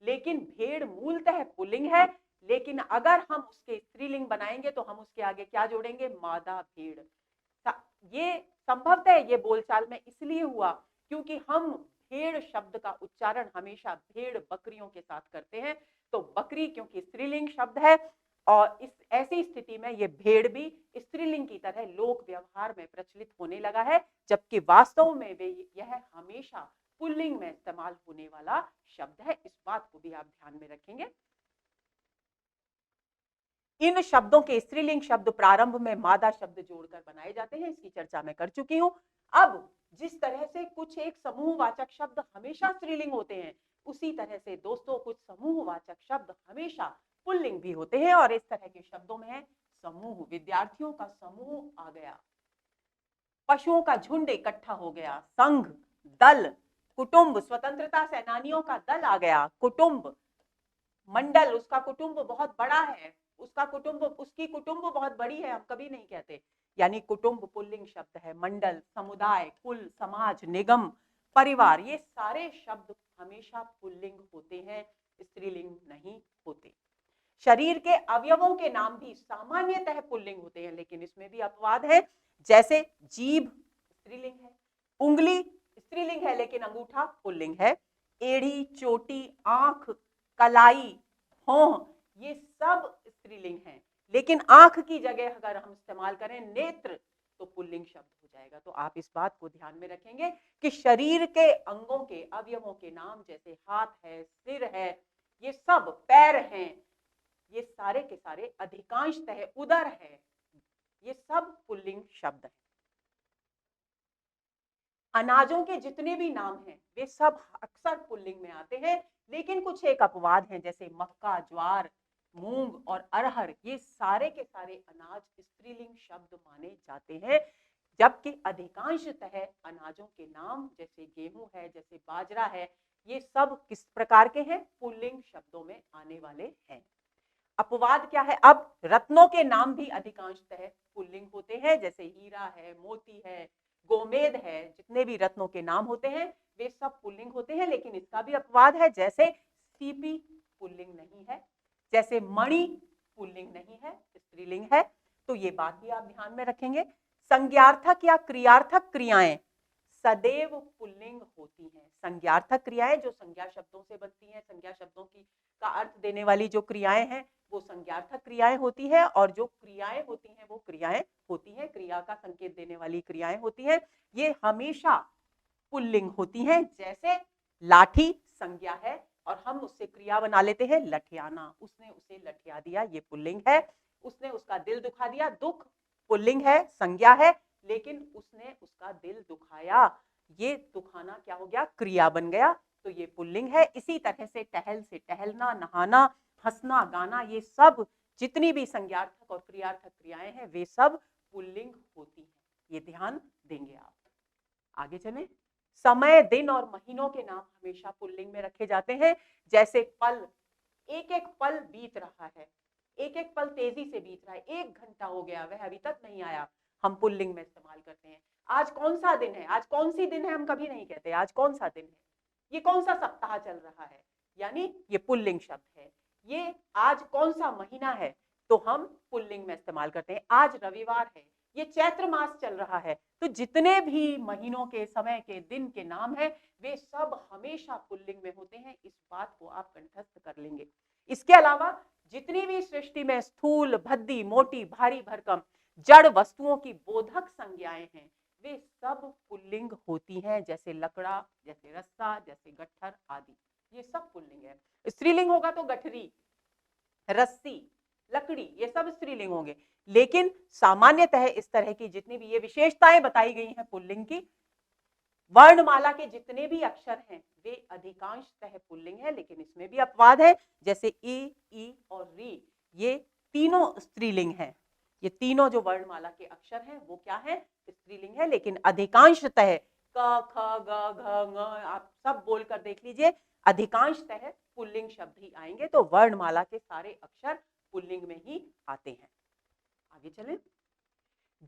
Speaker 1: लेकिन भेड़ मूलतः पुल्लिंग है। लेकिन अगर हम उसके स्त्रीलिंग बनाएंगे तो हम उसके आगे क्या जोड़ेंगे? मादा भेड़। ये संभवतः ये बोलचाल में इसलिए हुआ क्योंकि हम भेड़ शब्द का उच्चारण हमेशा भेड़ बकरियों के साथ करते हैं। तो बकरी क्योंकि स्त्रीलिंग शब्द है और इस ऐसी स्थिति में ये भेड़ भी स्त्रीलिंग की तरह लोक व्यवहार में प्रचलित होने लगा है, जबकि वास्तव में वे यह हमेशा पुल्लिंग में इस्तेमाल होने वाला शब्द है। इस बात को भी आप ध्यान में रखेंगे। इन शब्दों के स्त्रीलिंग शब्द प्रारंभ में मादा शब्द जोड़कर बनाए जाते हैं, इसकी चर्चा मैं कर चुकी हूं। अब जिस तरह से कुछ एक समूहवाचक शब्द हमेशा स्त्रीलिंग होते हैं, उसी तरह से दोस्तों कुछ समूहवाचक शब्द हमेशा पुल्लिंग भी होते हैं और इस तरह के शब्दों में है समूह। विद्यार्थियों का समूह आ गया, पशुओं का झुंड इकट्ठा हो गया, संघ, दल, कुटुंब, स्वतंत्रता सेनानियों का दल आ गया, कुटुंब, मंडल, उसका कुटुंब बहुत बड़ा है, उसका कुटुंब, उसकी कुटुंब बहुत बड़ी है, हम कभी नहीं कहते। यानी कुटुंब पुल्लिंग शब्द है। मंडल, समुदाय, कुल, समाज, निगम, परिवार, ये सारे शब्द हमेशा पुल्लिंग होते हैं, स्त्रीलिंग नहीं होते। शरीर के अवयवों के नाम भी सामान्यतः पुल्लिंग होते हैं, लेकिन इसमें भी अपवाद है, जैसे जीभ स्त्रीलिंग है, उंगली स्त्रीलिंग है लेकिन अंगूठा पुल्लिंग है, एड़ी, चोटी, आंख, कलाई, भौं, ये सब स्त्रीलिंग हैं। लेकिन आंख की जगह अगर हम इस्तेमाल करें नेत्र तो पुल्लिंग शब्द हो जाएगा। तो आप इस बात को ध्यान में रखेंगे कि शरीर के अंगों के अवयवों के नाम जैसे हाथ है, सिर है, ये सब, पैर हैं, ये सारे के सारे, अधिकांशतः उदर है, ये सब पुल्लिंग शब्द हैं। अनाजों के जितने भी नाम हैं वे सब अक्सर पुल्लिंग में आते हैं, लेकिन कुछ एक अपवाद हैं, जैसे मक्का, ज्वार, मूंग और अरहर, ये सारे के सारे अनाज स्त्रीलिंग शब्द माने जाते हैं, जबकि अधिकांशतः अनाजों के नाम जैसे गेहूं है, जैसे बाजरा है, ये सब किस प्रकार के हैं? पुल्लिंग शब्दों में आने वाले हैं। अपवाद क्या है? अब रत्नों के नाम भी अधिकांशतः पुल्लिंग होते हैं, जैसे हीरा है, मोती है, गोमेद है, जितने भी रत्नों के नाम होते हैं वे सब पुल्लिंग होते हैं। लेकिन इसका भी अपवाद है, जैसे सीपी पुल्लिंग नहीं है, जैसे मणि पुल्लिंग नहीं है, स्त्रीलिंग है। तो ये बात भी आप ध्यान में रखेंगे। संज्ञार्थक या क्रियार्थक क्रियाएं सदैव पुल्लिंग होती हैं। संज्ञार्थक क्रियाएं जो संज्ञा शब्दों से बनती हैं, संज्ञा शब्दों की का अर्थ देने वाली जो क्रियाएं हैं वो संज्ञार्थक क्रियाएं होती है, और जो क्रियाएं होती हैं वो क्रियाएं होती हैं, क्रिया का संकेत देने वाली क्रियाएं होती हैं, ये हमेशा पुल्लिंग होती हैं। जैसे लाठी संज्ञा है और हम उससे क्रिया बना लेते हैं लठियाना। उसने उसे लठिया दिया, ये पुल्लिंग है। उसने उसका दिल दुखा दिया, दुख पुल्लिंग है, संज्ञा है, लेकिन उसने उसका दिल दुखाया, ये दुखाना क्या हो गया, क्रिया बन गया, तो ये पुल्लिंग है। इसी तरह से टहल से टहलना, नहाना, हंसना, गाना, ये सब जितनी भी संज्ञार्थक और क्रियार्थक क्रियाएं हैं वे सब पुल्लिंग होती हैं। ये ध्यान देंगे आप। आगे चलें। समय, दिन और महीनों के नाम हमेशा पुल्लिंग में रखे जाते हैं। जैसे पल, एक एक पल बीत रहा है, एक एक पल तेजी से बीत रहा है, 1 घंटा हो गया, वह अभी तक नहीं आया, हम पुल्लिंग में इस्तेमाल करते हैं। आज कौन सा दिन है, आज कौन सी दिन है, हम कभी नहीं कहते आज कौन सा दिन है। ये कौन सा सप्ताह चल रहा है, यानी ये पुल्लिंग शब्द है। ये आज कौन सा महीना है, तो हम पुल्लिंग में इस्तेमाल करते हैं। आज रविवार है, ये चैत्र मास चल रहा है, तो जितने भी महीनों के, समय के, दिन के नाम हैं वे सब हमेशा पुल्लिंग में होते हैं। इस बात को आप कंठस्थ कर लेंगे। इसके अलावा जितनी भी सृष्टि में स्थूल, भद्दी, मोटी, भारी, भरकम, जड़ वस्तुओं की बोधक संज्ञाएं हैं वे सब पुल्लिंग होती हैं। जैसे लकड़ा, जैसे रस्सा, जैसे गट्ठर आदि, ये सब पुल्लिंग है। स्त्रीलिंग होगा तो गठरी, रस्सी, लकड़ी, ये सब स्त्रीलिंग होंगे। लेकिन सामान्यतः इस तरह की जितनी भी ये विशेषताएं बताई गई हैं पुल्लिंग की, वर्णमाला के जितने भी अक्षर हैं वे अधिकांशतः पुल्लिंग है, लेकिन इसमें भी अपवाद है। जैसे ई और री, ये तीनों स्त्रीलिंग हैं। ये तीनों जो वर्णमाला के अक्षर हैं वो क्या है, स्त्रीलिंग है। लेकिन अधिकांशतः क, ख, ग, घ, ङ, आप सब बोलकर देख लीजिए, अधिकांशतः पुल्लिंग शब्द ही आएंगे। तो वर्णमाला के सारे अक्षर पुल्लिंग में ही आते हैं। आगे चलें।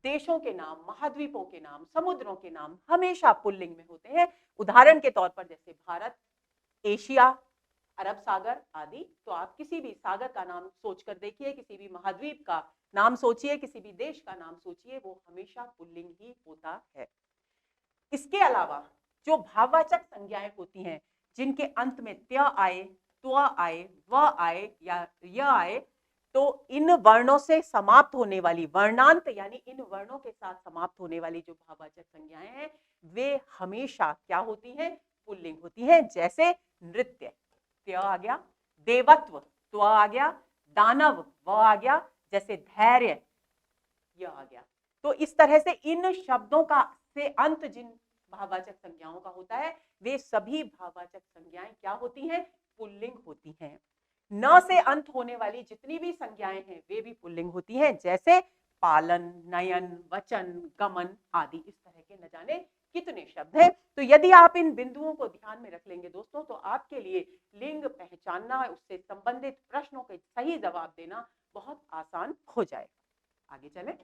Speaker 1: देशों के नाम, महाद्वीपों के नाम, समुद्रों के नाम हमेशा पुल्लिंग में होते हैं। उदाहरण के तौर पर जैसे भारत, एशिया, अरब सागर आदि। तो आप किसी भी सागर का नाम सोचकर देखिए, किसी भी महाद्वीप का नाम सोचिए, किसी भी देश का नाम सोचिए, वो हमेशा पुल्लिंग ही होता है। इसके अलावा जो भाववाचक संज्ञाएं होती हैं जिनके अंत में त्य आए, त्व आए, व आए या य आए, तो इन वर्णों से समाप्त होने वाली वर्णांत, यानी इन वर्णों के साथ समाप्त होने वाली जो भाववाचक संज्ञाएं हैं वे हमेशा क्या होती हैं, पुल्लिंग होती हैं। जैसे नृत्य, त्य आ गया, देवत्व, त्व आ गया, दानव, व आ गया, जैसे धैर्य, यह आ गया। तो इस तरह से इन शब्दों का से अंत जिन भाववाचक संज्ञाओं का होता है वे सभी भाववाचक संज्ञाएं क्या होती हैं, पुल्लिंग होती हैं। न से अंत होने वाली जितनी भी संज्ञाएं हैं वे भी पुल्लिंग होती हैं। जैसे पालन, नयन, वचन, गमन आदि। इस तरह के न जाने कितने शब्द हैं। तो यदि आप इन बिंदुओं को ध्यान में रख लेंगे दोस्तों, तो आपके लिए लिंग पहचानना, उससे संबंधित प्रश्नों के सही जवाब देना बहुत आसान हो जाएगा। आगे चलें।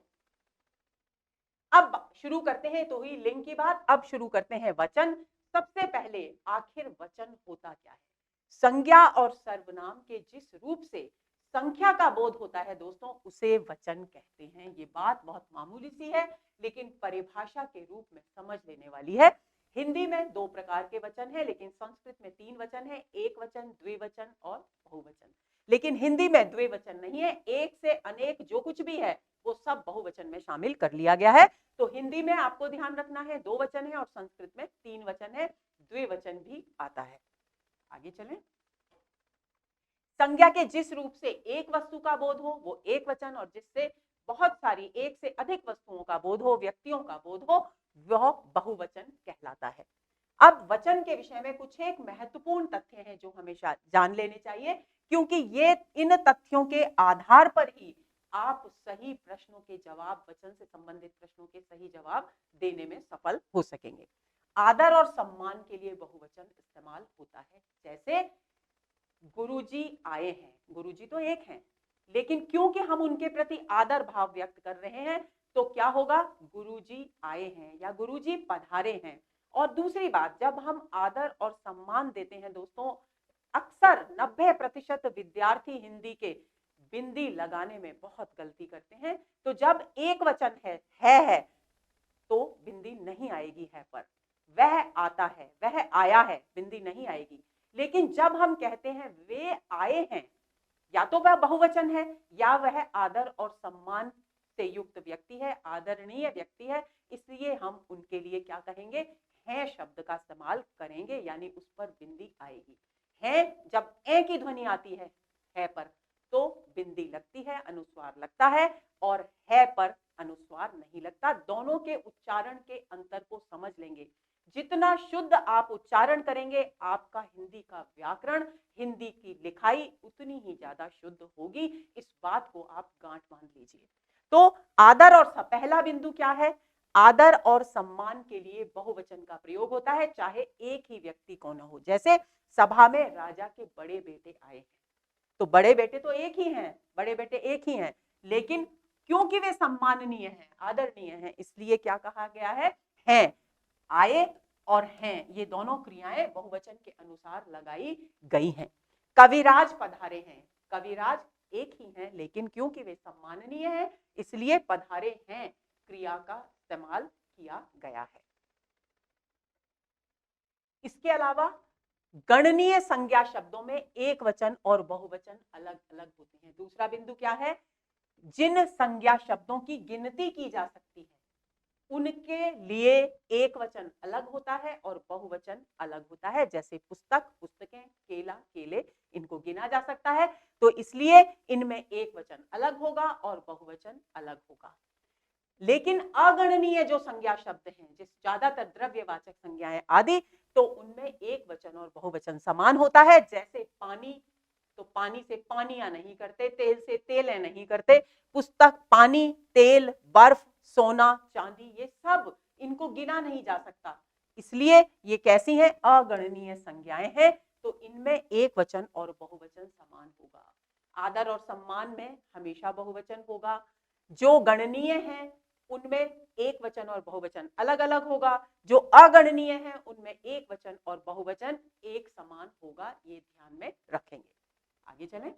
Speaker 1: अब शुरू करते हैं, तो ही लिंग की बात, अब शुरू करते हैं वचन। सबसे पहले आखिर वचन होता क्या है। संज्ञा और सर्वनाम के जिस रूप से संख्या का बोध होता है दोस्तों, उसे वचन कहते हैं। ये बात बहुत मामूली सी है, लेकिन परिभाषा के रूप में समझ लेने वाली है। हिंदी में 2 प्रकार के वचन हैं, लेकिन संस्कृत में 3 वचन है, एक वचन, द्विवचन और बहुवचन। लेकिन हिंदी में द्विवचन नहीं है, एक से अनेक जो कुछ भी है वो सब बहुवचन में शामिल कर लिया गया है। तो हिंदी में आपको ध्यान रखना है 2 वचन है और संस्कृत में 3 वचन है, द्विवचन भी आता है। आगे चलें। संज्ञा के जिस रूप से एक वस्तु का बोध हो वो एक वचन, और जिससे बहुत सारी, एक से अधिक वस्तुओं का बोध हो, व्यक्तियों का बोध हो, वह बहुवचन कहलाता है। अब वचन के विषय में कुछ एक महत्वपूर्ण तथ्य हैं जो हमेशा जान लेने चाहिए, क्योंकि ये इन तथ्यों के आधार पर ही आप सही प्रश्नों के जवाब, वचन से संबंधित प्रश्नों के सही जवाब देने में सफल हो सकेंगे। आदर और सम्मान के लिए बहुवचन इस्तेमाल होता है। जैसे गुरुजी आए हैं, गुरुजी तो एक हैं, लेकिन क्योंकि हम उनके प्रति आदर भाव व्यक्त कर रहे हैं तो क्या होगा, गुरुजी आए हैं या गुरुजी पधारे हैं। और दूसरी बात, जब हम आदर और सम्मान देते हैं दोस्तों, अक्सर 90% विद्यार्थी हिंदी के बिंदी लगाने में बहुत गलती करते हैं। तो जब एक वचन है तो बिंदी नहीं आएगी है पर, वह आता है, वह आया है, बिंदी नहीं आएगी। लेकिन जब हम कहते हैं वे आए हैं, या तो वह बहुवचन है या वह आदर और सम्मान से युक्त व्यक्ति है, आदरणीय व्यक्ति है, इसलिए हम उनके लिए क्या कहेंगे, हैं शब्द का इस्तेमाल करेंगे, यानी उस पर बिंदी आएगी। हैं जब ए की ध्वनि आती है पर, तो बिंदी लगती है, अनुस्वार लगता है, और है पर अनुस्वार नहीं लगता। दोनों के उच्चारण के अंतर को समझ लेंगे। जितना शुद्ध आप उच्चारण करेंगे, आपका हिंदी का व्याकरण, हिंदी की लिखाई उतनी ही ज्यादा शुद्ध होगी। इस बात को आप गांठ बांध लीजिए। तो आदर और पहला बिंदु क्या है? आदर और सम्मान के लिए बहुवचन का प्रयोग होता है, चाहे एक ही व्यक्ति को न हो। जैसे सभा में राजा के बड़े बेटे आए हैं, तो बड़े बेटे तो एक ही हैं, बड़े बेटे एक ही हैं, लेकिन क्योंकि वे सम्माननीय हैं, आदरणीय हैं, इसलिए क्या कहा गया है? हैं। आए और हैं, ये दोनों क्रियाएं बहुवचन के अनुसार लगाई गई हैं। कविराज पधारे हैं, कविराज एक ही हैं, लेकिन क्योंकि वे सम्माननीय हैं, इसलिए पधारे हैं क्रिया का इस्तेमाल किया गया है। इसके अलावा गणनीय संज्ञा शब्दों में एक वचन और बहुवचन अलग अलग होते हैं। दूसरा बिंदु क्या है? जिन संज्ञा शब्दों की गिनती की जा सकती है, उनके लिए एक वचन अलग होता है और बहुवचन अलग होता है। जैसे पुस्तक, पुस्तकें, केला, केले, इनको गिना जा सकता है, तो इसलिए इनमें एक वचन अलग होगा और बहुवचन अलग होगा। लेकिन अगणनीय जो संज्ञा शब्द हैं, जिस ज्यादातर द्रव्यवाचक संज्ञाएं आदि, तो उनमें एक वचन और बहुवचन समान होता है। जैसे पानी, तो पानी से पानियां नहीं करते, तेल से तेलें नहीं करते। पुस्तक, पानी, तेल, बर्फ, सोना, चांदी, ये सब इनको गिना नहीं जा सकता, इसलिए ये कैसी हैं? अगणनीय संज्ञाएं हैं, तो इनमें एक वचन और बहुवचन समान होगा। आदर और सम्मान में हमेशा बहुवचन होगा। जो गणनीय हैं उनमें एक वचन और बहुवचन अलग अलग होगा। जो अगणनीय हैं उनमें एक वचन और बहुवचन एक समान होगा। ये ध्यान में रखेंगे। आगे चलें।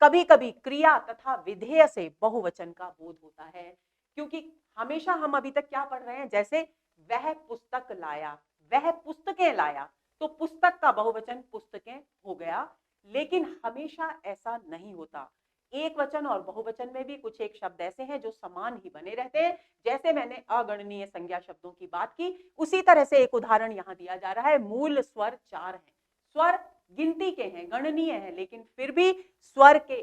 Speaker 1: कभी कभी क्रिया तथा विधेय से बहुवचन का बोध होता है, क्योंकि हमेशा हम अभी तक क्या पढ़ रहे हैं? जैसे वह पुस्तक लाया, वह पुस्तकें लाया, तो पुस्तक का बहुवचन पुस्तकें हो गया। लेकिन हमेशा ऐसा नहीं होता। एक वचन और बहुवचन में भी कुछ एक शब्द ऐसे हैं जो समान ही बने रहते हैं। जैसे मैंने अगणनीय संज्ञा शब्दों की बात की, उसी तरह से एक उदाहरण यहां दिया जा रहा है। मूल स्वर 4 हैं, स्वर गिनती के हैं, गणनीय हैं, लेकिन फिर भी स्वर के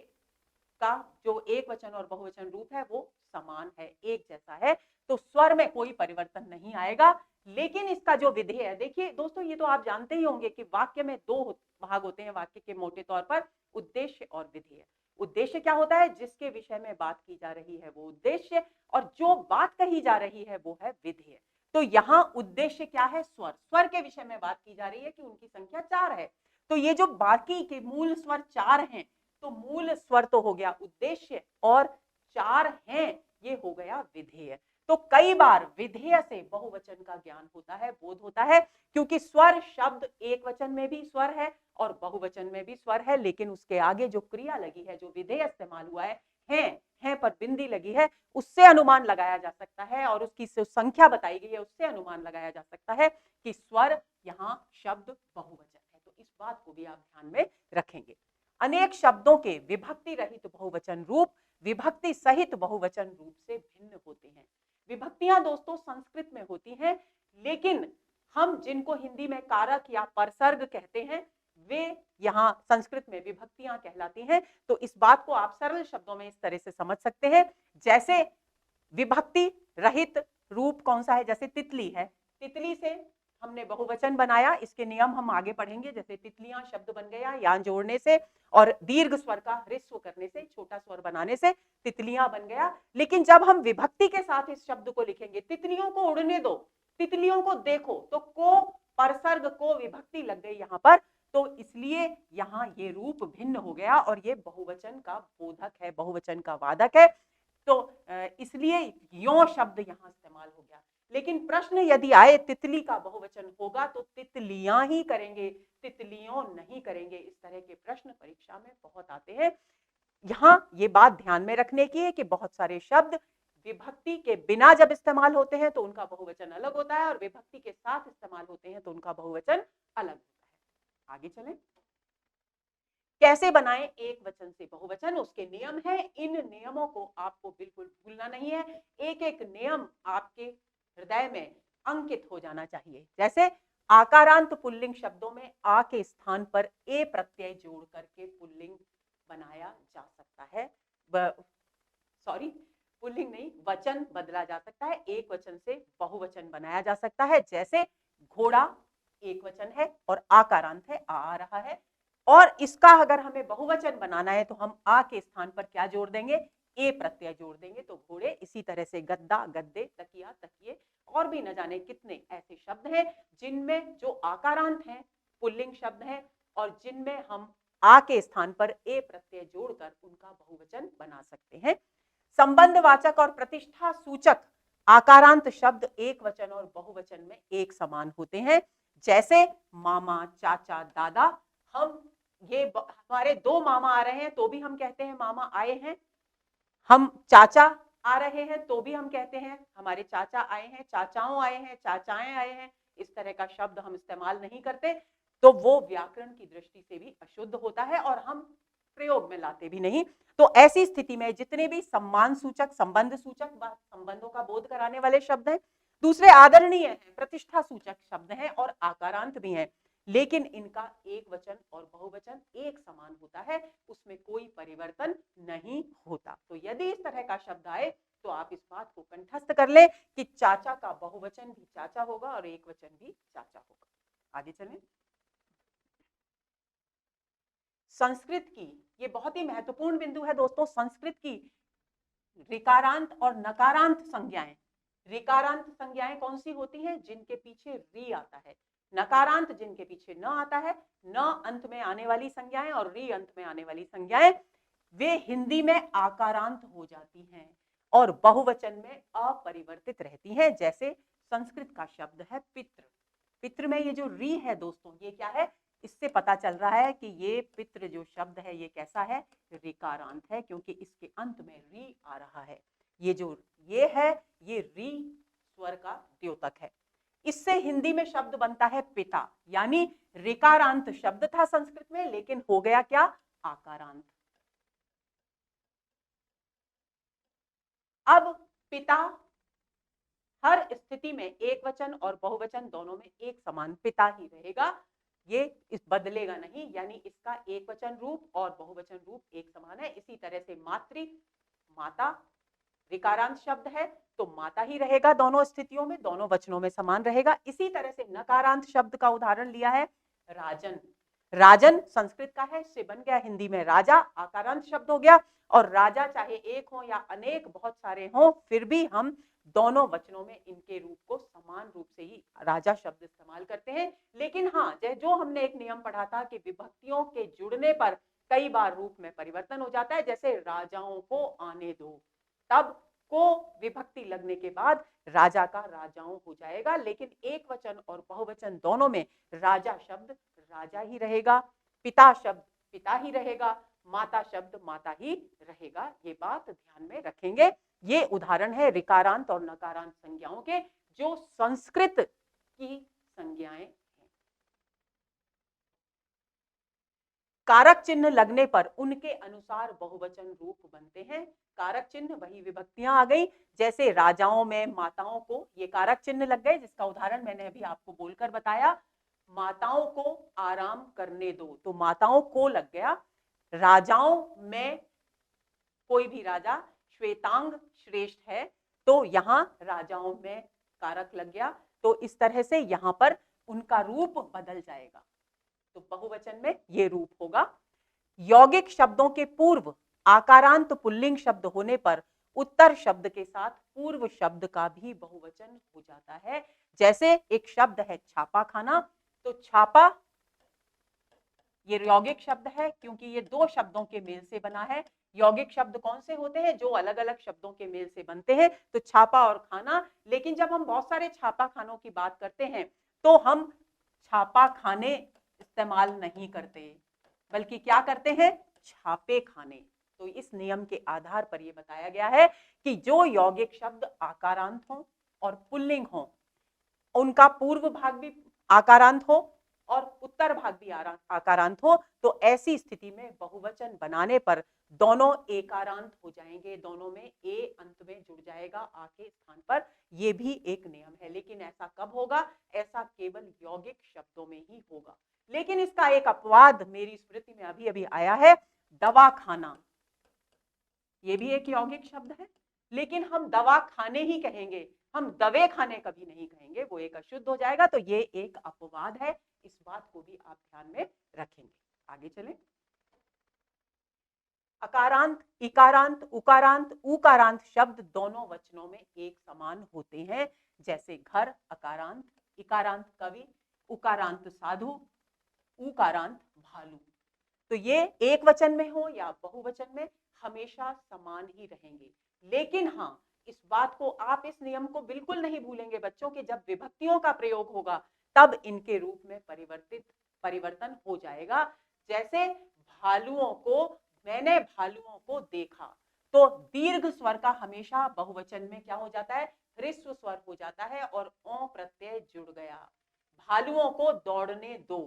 Speaker 1: का जो एक वचन और बहुवचन रूप है वो समान है, एक जैसा है, तो स्वर में कोई परिवर्तन नहीं आएगा। लेकिन इसका जो विधेय है, देखिए दोस्तों, ये तो आप जानते ही होंगे कि वाक्य में दो भाग होते हैं वाक्य के मोटे तौर पर, उद्देश्य और विधेय। उद्देश्य क्या होता है? जिसके विषय में बात की जा रही है वो उद्देश्य, और जो बात कही जा रही है वो है विधेय। तो यहाँ उद्देश्य क्या है? स्वर। स्वर के विषय में बात की जा रही है कि उनकी संख्या 4 है। तो ये जो बाकी के मूल स्वर 4 हैं, तो मूल स्वर तो हो गया उद्देश्य, और 4 हैं ये हो गया विधेय। तो कई बार विधेय से बहुवचन का ज्ञान होता है, बोध होता है, क्योंकि स्वर शब्द एक वचन में भी स्वर है और बहुवचन में भी स्वर है, लेकिन उसके आगे जो क्रिया लगी है, जो विधेय इस्तेमाल हुआ है पर बिंदी लगी है, उससे अनुमान लगाया जा सकता है, और उसकी संख्या बताई गई है, उससे अनुमान लगाया जा सकता है कि स्वर यहाँ शब्द बहुवचन है। तो इस बात को भी आप ध्यान में रखेंगे। अनेक शब्दों के विभक्ति रहित बहुवचन रूप विभक्ति सहित बहुवचन रूप से भिन्न होते हैं। विभक्तियां दोस्तों संस्कृत में होती हैं, लेकिन हम जिनको हिंदी में कारक या परसर्ग कहते हैं, वे यहाँ संस्कृत में विभक्तियां कहलाती हैं। तो इस बात को आप सरल शब्दों में इस तरह से समझ सकते हैं। जैसे विभक्ति रहित रूप कौन सा है? जैसे तितली है, तितली से हमने बहुवचन बनाया, इसके नियम हम आगे पढ़ेंगे। जैसे तितलियां शब्द बन गया या जोड़ने से, और दीर्घ स्वर का ह्रस्व करने से, छोटा स्वर बनाने से तितलियां बन गया। लेकिन जब हम विभक्ति के साथ इस शब्द को लिखेंगे, तितलियों को उड़ने दो, तितलियों को देखो, तो को परसर्ग को विभक्ति लग गई यहाँ पर, तो इसलिए यहाँ ये रूप भिन्न हो गया और ये बहुवचन का बोधक है, बहुवचन का वादक है। तो इसलिए यो शब्द यहाँ इस्तेमाल हो गया। लेकिन प्रश्न यदि आए तितली का बहुवचन होगा तो तितलियां ही करेंगे, तितलियों नहीं करेंगे। इस तरह के प्रश्न परीक्षा में बहुत आते हैं। यहाँ ये बात ध्यान में रखने की है कि बहुत सारे शब्द विभक्ति के बिना जब इस्तेमाल होते हैं तो उनका बहुवचन अलग होता है, और विभक्ति के साथ इस्तेमाल होते हैं तो उनका बहुवचन अलग होता है। आगे चलें। कैसे बनाएं एक वचन से बहुवचन? उसके नियम है। इन नियमों को आपको बिल्कुल भूलना नहीं है। एक एक नियम आपके हृदय में अंकित हो जाना चाहिए। जैसे आकारांत पुल्लिंग शब्दों में आ के स्थान पर ए प्रत्यय जोड़ करके पुल्लिंग बनाया जा सकता है। सॉरी, पुल्लिंग नहीं, वचन बदला जा सकता है, एक वचन से बहुवचन बनाया जा सकता है। जैसे घोड़ा एक वचन है और आकारांत है, आ रहा है, और इसका अगर हमें बहुवचन बनाना है तो हम आ के स्थान पर क्या जोड़ देंगे, ए प्रत्यय जोड़ देंगे, तो घोड़े। इसी तरह से गद्दा, गद्दे, तकिया, तकिए, और भी न जाने कितने ऐसे शब्द हैं जिनमें जो आकारांत हैं, पुल्लिंग शब्द हैं, और जिनमें हम आ के स्थान पर ए प्रत्यय जोड़कर उनका बहुवचन बना सकते हैं। संबंधवाचक और प्रतिष्ठा सूचक आकारांत शब्द एक वचन और बहुवचन में एक समान होते हैं। जैसे मामा, चाचा, दादा। हम ये हमारे दो मामा आ रहे हैं तो भी हम कहते हैं मामा आए हैं, हम चाचा आ रहे हैं तो भी हम कहते हैं हमारे चाचा आए हैं, चाचाओं आए हैं, चाचाएं आए हैं। इस तरह का शब्द हम इस्तेमाल नहीं करते, तो वो व्याकरण की दृष्टि से भी अशुद्ध होता है और हम प्रयोग में लाते भी नहीं। तो ऐसी स्थिति में जितने भी सम्मान सूचक, संबंध सूचक, संबंधों का बोध कराने वाले शब्द हैं, दूसरे आदरणीय हैं, प्रतिष्ठा सूचक शब्द हैं और आकारांत भी हैं, लेकिन इनका एक वचन और बहुवचन एक समान होता है, उसमें कोई परिवर्तन नहीं होता। तो यदि इस तरह का शब्द आए तो आप इस बात को कंठस्थ कर ले कि चाचा का बहुवचन भी चाचा होगा और एक वचन भी चाचा होगा। आगे चलें। संस्कृत की, ये बहुत ही महत्वपूर्ण बिंदु है दोस्तों, संस्कृत की ऋकारांत और नकारांत संज्ञाएं। ऋकारांत संज्ञाएं कौन सी होती हैं? जिनके पीछे री आता है। नकारांत जिनके पीछे न आता है, न अंत में आने वाली संज्ञाएं और री अंत में आने वाली संज्ञाएं, वे हिंदी में आकारांत हो जाती हैं और बहुवचन में अपरिवर्तित रहती हैं। जैसे संस्कृत का शब्द है पितृ। पितृ में ये जो री है दोस्तों, ये क्या है? इससे पता चल रहा है कि ये पितृ जो शब्द है ये कैसा है? ऋकारांत है, क्योंकि इसके अंत में री आ रहा है। ये जो ये है, ये री स्वर का द्योतक है। इससे हिंदी में शब्द बनता है पिता, यानी ऋकारांत शब्द था संस्कृत में, लेकिन हो गया क्या? आकारांत। अब पिता हर स्थिति में एक वचन और बहुवचन दोनों में एक समान पिता ही रहेगा, ये इस बदलेगा नहीं, यानी इसका एक वचन रूप और बहुवचन रूप एक समान है। इसी तरह से मातृ, माता ऋकारांत शब्द है तो माता ही रहेगा दोनों स्थितियों में, दोनों वचनों में समान रहेगा। इसी तरह से नकारांत शब्द का उदाहरण लिया है राजन। राजन संस्कृत का है, से बन गया हिंदी में राजा, आकारांत शब्द हो गया। और राजा चाहे एक हो या अनेक, बहुत सारे हों, फिर भी हम दोनों वचनों में इनके रूप को समान रूप से ही राजा शब्द इस्तेमाल करते हैं। लेकिन हाँ, जो हमने एक नियम पढ़ा था कि विभक्तियों के जुड़ने पर कई बार रूप में परिवर्तन हो जाता है। जैसे राजाओं को आने दो, तब को विभक्ति लगने के बाद राजा का राजाओं हो जाएगा, लेकिन एक वचन और बहुवचन दोनों में राजा शब्द राजा ही रहेगा, पिता शब्द पिता ही रहेगा, माता शब्द माता ही रहेगा। ये बात ध्यान में रखेंगे। ये उदाहरण है ऋकारांत और नकारांत संज्ञाओं के, जो संस्कृत की संज्ञाएं हैं। कारक चिन्ह लगने पर उनके अनुसार बहुवचन रूप बनते हैं। कारक चिन्ह वही विभक्तियां आ गई, जैसे राजाओं में माताओं को ये कारक चिन्ह लग गए, जिसका उदाहरण मैंने अभी आपको बोलकर बताया। माताओं को आराम करने दो, तो माताओं को लग गया। राजाओं में कोई भी राजा श्वेतांग श्रेष्ठ है, तो यहां राजाओं में कारक लग गया। तो इस तरह से यहां पर उनका रूप बदल जाएगा, तो बहुवचन में ये रूप होगा। यौगिक शब्दों के पूर्व आकारांत पुल्लिंग शब्द होने पर उत्तर शब्द के साथ पूर्व शब्द का भी बहुवचन हो जाता है। जैसे एक शब्द है छापा खाना, तो छापा ये यौगिक शब्द है, क्योंकि ये दो शब्दों के मेल से बना है। यौगिक शब्द कौन से होते हैं? जो अलग अलग शब्दों के मेल से बनते हैं, तो छापा और खाना। लेकिन जब हम बहुत सारे छापा खानों की बात करते हैं तो हम छापा खाने इस्तेमाल नहीं करते, बल्कि क्या करते हैं? छापे खाने। तो इस नियम के आधार पर यह बताया गया है कि जो यौगिक शब्द आकारांत हो और पुल्लिंग हो, उनका पूर्व भाग भी आकारांत हो और उत्तर भाग भी आकारांत हो, तो ऐसी स्थिति में बहुवचन बनाने पर दोनों एकारांत हो जाएंगे, दोनों में ए अंत में जुड़ जाएगा आ के स्थान पर। यह भी एक नियम है। लेकिन ऐसा कब होगा? ऐसा केवल यौगिक शब्दों में ही होगा। लेकिन इसका एक अपवाद मेरी स्मृति में अभी अभी आया है, दवाखाना। ये भी एक यौगिक शब्द है, लेकिन हम दवा खाने ही कहेंगे, हम दवे खाने कभी नहीं कहेंगे, वो एक अशुद्ध हो जाएगा। तो ये एक अपवाद है, इस बात को भी आप ध्यान में रखेंगे। आगे चलें। अकारांत, इकारांत, उकारांत, उकारांत शब्द दोनों वचनों में एक समान होते हैं। जैसे घर अकारांत, इकारांत कवि, उकारांत साधु, उकारांत भालू। तो ये एक वचन में हो या बहुवचन में हमेशा समान ही रहेंगे। लेकिन हाँ, इस बात को, आप इस नियम को बिल्कुल नहीं भूलेंगे बच्चों के जब विभक्तियों का प्रयोग होगा तब इनके रूप में परिवर्तन हो जाएगा। जैसे भालुओं को, मैंने भालुओं को देखा, तो दीर्घ स्वर का हमेशा बहुवचन में क्या हो जाता है? ह्रस्व स्वर हो जाता है और ओ प्रत्यय जुड़ गया। भालुओं को दौड़ने दो,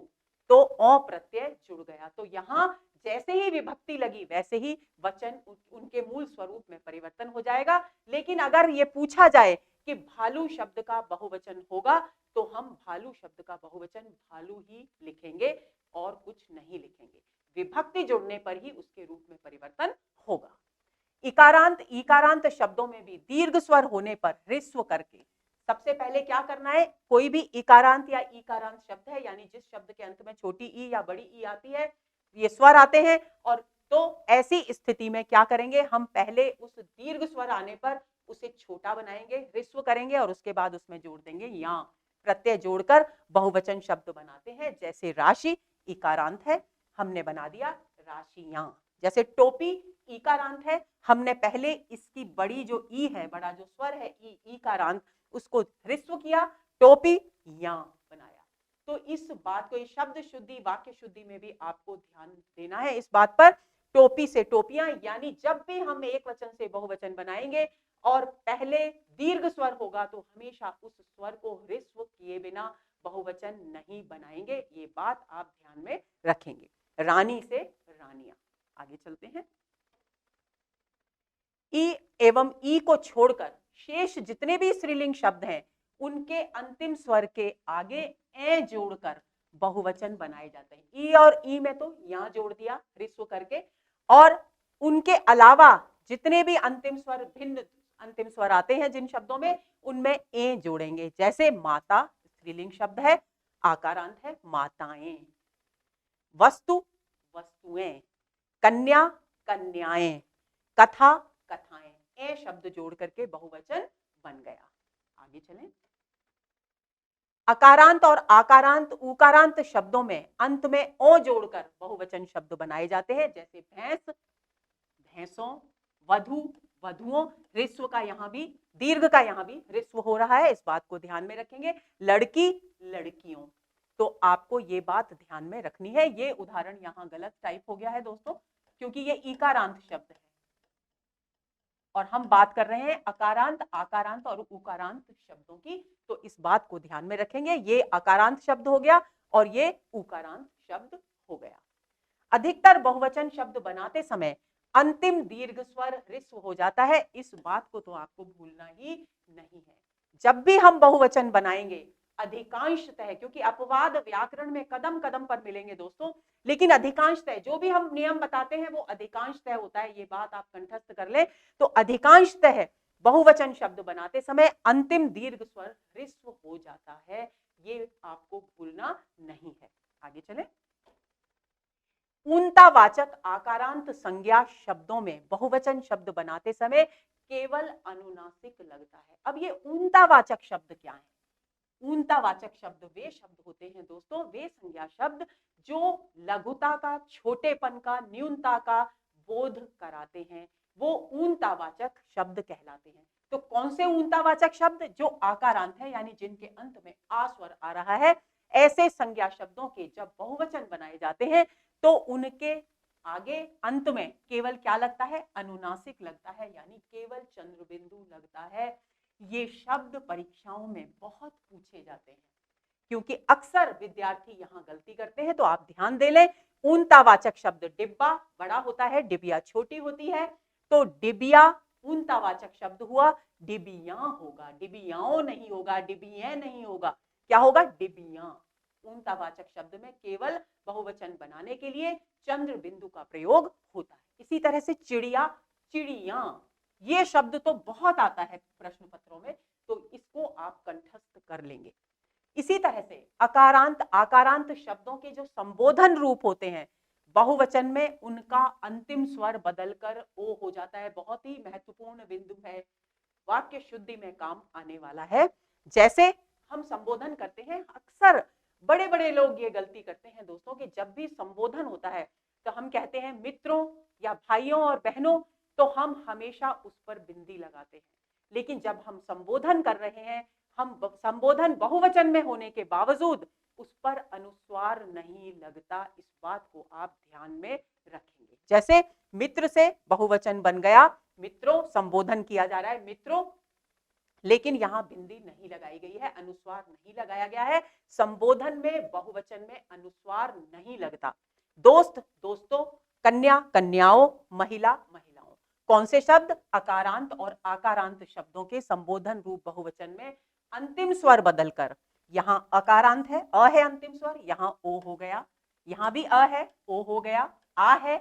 Speaker 1: तो ओ प्रत्यय जुड़ गया। तो यहां जैसे ही विभक्ति लगी वैसे ही वचन उनके मूल स्वरूप में परिवर्तन हो जाएगा। लेकिन अगर ये पूछा जाए कि भालू शब्द का बहुवचन होगा, तो हम भालू शब्द का बहुवचन भालू ही लिखेंगे और कुछ नहीं लिखेंगे। विभक्ति जुड़ने पर ही उसके रूप में परिवर्तन होगा। इकारांत, ईकारांत शब्दों में भी दीर्घ स्वर होने पर ह्रस्व करके सबसे पहले क्या करना है? कोई भी इकारांत या ईकारांत शब्द है, यानी जिस शब्द के अंत में छोटी ई या बड़ी ई आती है, ये स्वर आते हैं, और तो ऐसी स्थिति में क्या करेंगे? हम पहले उस दीर्घ स्वर आने पर उसे छोटा बनाएंगे, ह्रस्व करेंगे और उसके बाद उसमें जोड़ देंगे या, प्रत्यय जोड़कर बहुवचन शब्द बनाते हैं। जैसे राशि इकारांत है, हमने बना दिया राशियां। जैसे टोपी ईकारांत है, हमने पहले इसकी बड़ी जो ई है, बड़ा जो स्वर है ई, ईकारांत, उसको ह्रस्व किया, टोपी या बनाया। तो इस बात को, इस शब्द शुद्धि, वाक्य शुद्धि में भी आपको ध्यान देना है इस बात पर। टोपी से टोपियां, यानी जब भी हम एक वचन से बहुवचन बनाएंगे और पहले दीर्घ स्वर होगा तो हमेशा उस स्वर को ह्रस्व किए बिना बहुवचन नहीं बनाएंगे। ये बात आप ध्यान में रखेंगे। रानी से रानियां। आगे चलते हैं। ई एवं ई को छोड़कर शेष जितने भी स्त्रीलिंग शब्द हैं उनके अंतिम स्वर के आगे ए जोड़कर बहुवचन बनाए जाते हैं। ई और ई में तो यहां जोड़ दिया ह्रस्व करके, और उनके अलावा जितने भी अंतिम स्वर, भिन्न अंतिम स्वर आते हैं जिन शब्दों में, उनमें ए जोड़ेंगे। जैसे माता स्त्रीलिंग शब्द है, आकारांत है माताएं। वस्तु वस्तुएं, कन्या कन्याएं, कथा कथाएं। ए शब्द जोड़ करके बहुवचन बन गया। आगे चलें। अकारांत और आकारांत, उकारांत शब्दों में अंत में ओ जोड़कर बहुवचन शब्द बनाए जाते हैं। जैसे भैंस भैंसों, वधु वधुओं, ह्रस्व का यहां भी, दीर्घ का यहां भी ह्रस्व हो रहा है, इस बात को ध्यान में रखेंगे। लड़की लड़कियों, तो आपको ये बात ध्यान में रखनी है। ये उदाहरण यहां गलत टाइप हो गया है दोस्तों, क्योंकि ये इकारांत शब्द है और हम बात कर रहे हैं अकारांत, आकारांत और उकारांत शब्दों की। तो इस बात को ध्यान में रखेंगे। ये अकारांत शब्द हो गया और ये उकारांत शब्द हो गया। अधिकतर बहुवचन शब्द बनाते समय अंतिम दीर्घ स्वर ह्रस्व हो जाता है। इस बात को तो आपको भूलना ही नहीं है। जब भी हम बहुवचन बनाएंगे अधिकांशतः, क्योंकि अपवाद व्याकरण में कदम कदम पर मिलेंगे दोस्तों, लेकिन अधिकांशतः जो भी हम नियम बताते हैं वो अधिकांशतः होता है। ये बात आप कंठस्थ कर ले। तो अधिकांशतः बहुवचन शब्द बनाते समय अंतिम दीर्घ स्वर ह्रस्व हो जाता है। ये आपको भूलना नहीं है। आगे चलें। ऊंतावाचक आकारांत संज्ञा शब्दों में बहुवचन शब्द बनाते समय केवल अनुनासिक लगता है। अब ये ऊंतावाचक शब्द क्या है? ऊंतावाचक शब्द वे शब्द होते हैं दोस्तों, वे संज्ञा शब्द जो लघुता का, छोटेपन का, न्यूनता का बोध कराते हैं, वो ऊंतावाचक शब्द कहलाते हैं। तो कौन से ऊंतावाचक शब्द? जो आकारांत है, यानी जिनके अंत में आ स्वर आ रहा है। ऐसे संज्ञा शब्दों के जब बहुवचन बनाए जाते हैं तो उनके आगे अंत में केवल क्या लगता है? अनुनासिक लगता है, यानी केवल चंद्रबिंदु लगता है। ये शब्द परीक्षाओं में बहुत पूछे जाते हैं, क्योंकि अक्सर विद्यार्थी यहाँ गलती करते हैं, तो आप ध्यान दे लें। ऊंतावाचक शब्द डिब्बा बड़ा होता है, डिबिया छोटी होती है, तो डिबिया ऊंतावाचक शब्द हुआ, डिबिया होगा, डिबियाओं नहीं होगा, डिबिये नहीं होगा, क्या होगा, डिबिया। ऊंतावाचक शब्द में केवल बहुवचन बनाने के लिए चंद्र बिंदु का प्रयोग होता है। इसी तरह से चिड़िया, चिड़िया, ये शब्द तो बहुत आता है प्रश्न पत्रों में, तो इसको आप कंठस्थ कर लेंगे। इसी तरह से अकारांत, आकारांत शब्दों के जो संबोधन रूप होते हैं, बहुवचन में उनका अंतिम स्वर बदलकर ओ हो जाता है। बहुत ही महत्वपूर्ण बिंदु है, वाक्य शुद्धि में काम आने वाला है। जैसे हम संबोधन करते हैं, अक्सर बड़े बड़े लोग ये गलती करते हैं दोस्तों कि जब भी संबोधन होता है तो हम कहते हैं मित्रों या भाइयों और बहनों, तो हम हमेशा उस पर बिंदी लगाते हैं। लेकिन जब हम संबोधन कर रहे हैं, हम संबोधन बहुवचन में होने के बावजूद उस पर अनुस्वार नहीं लगता, इस बात को आप ध्यान में रखेंगे। जैसे मित्र से बहुवचन बन गया, मित्रों, संबोधन किया जा रहा है मित्रों, लेकिन यहां बिंदी नहीं लगाई गई है, अनुस्वार नहीं लगाया गया है। संबोधन में बहुवचन में अनुस्वार नहीं लगता। दोस्त, दोस्तों, कन्या, कन्याओं, महिला, महिलाओं। कौन से शब्द, अकारांत और आकारांत शब्दों के संबोधन रूप बहुवचन में अंतिम स्वर बदलकर, यहां अकारांत है, अ है अंतिम स्वर, यहां ओ हो गया, यहां भी अ है, ओ हो गया, आ है,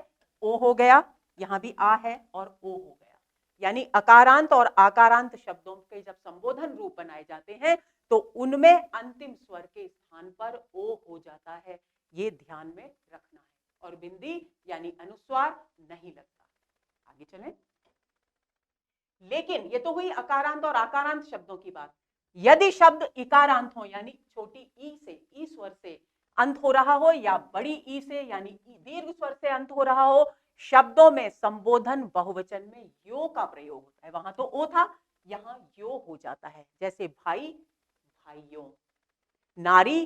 Speaker 1: ओ हो गया, यहां भी आ है और ओ हो गया। यानी अकारांत और आकारांत शब्दों के जब संबोधन रूप बनाए जाते हैं तो उनमें अंतिम स्वर के स्थान पर ओ हो जाता है, ये ध्यान में रखना है, और बिंदी यानी अनुस्वार नहीं लगता। आगे चलें। लेकिन ये तो हुई अकारांत और आकारांत शब्दों की बात। यदि शब्द इकारांत हो, यानी छोटी ई से, ई स्वर से अंत हो रहा हो, या बड़ी ई से यानी दीर्घ स्वर से अंत हो रहा हो, शब्दों में संबोधन बहुवचन में यो का प्रयोग होता है। वहां तो ओ था, यहां यो हो जाता है। जैसे भाई, भाइयों, नारी,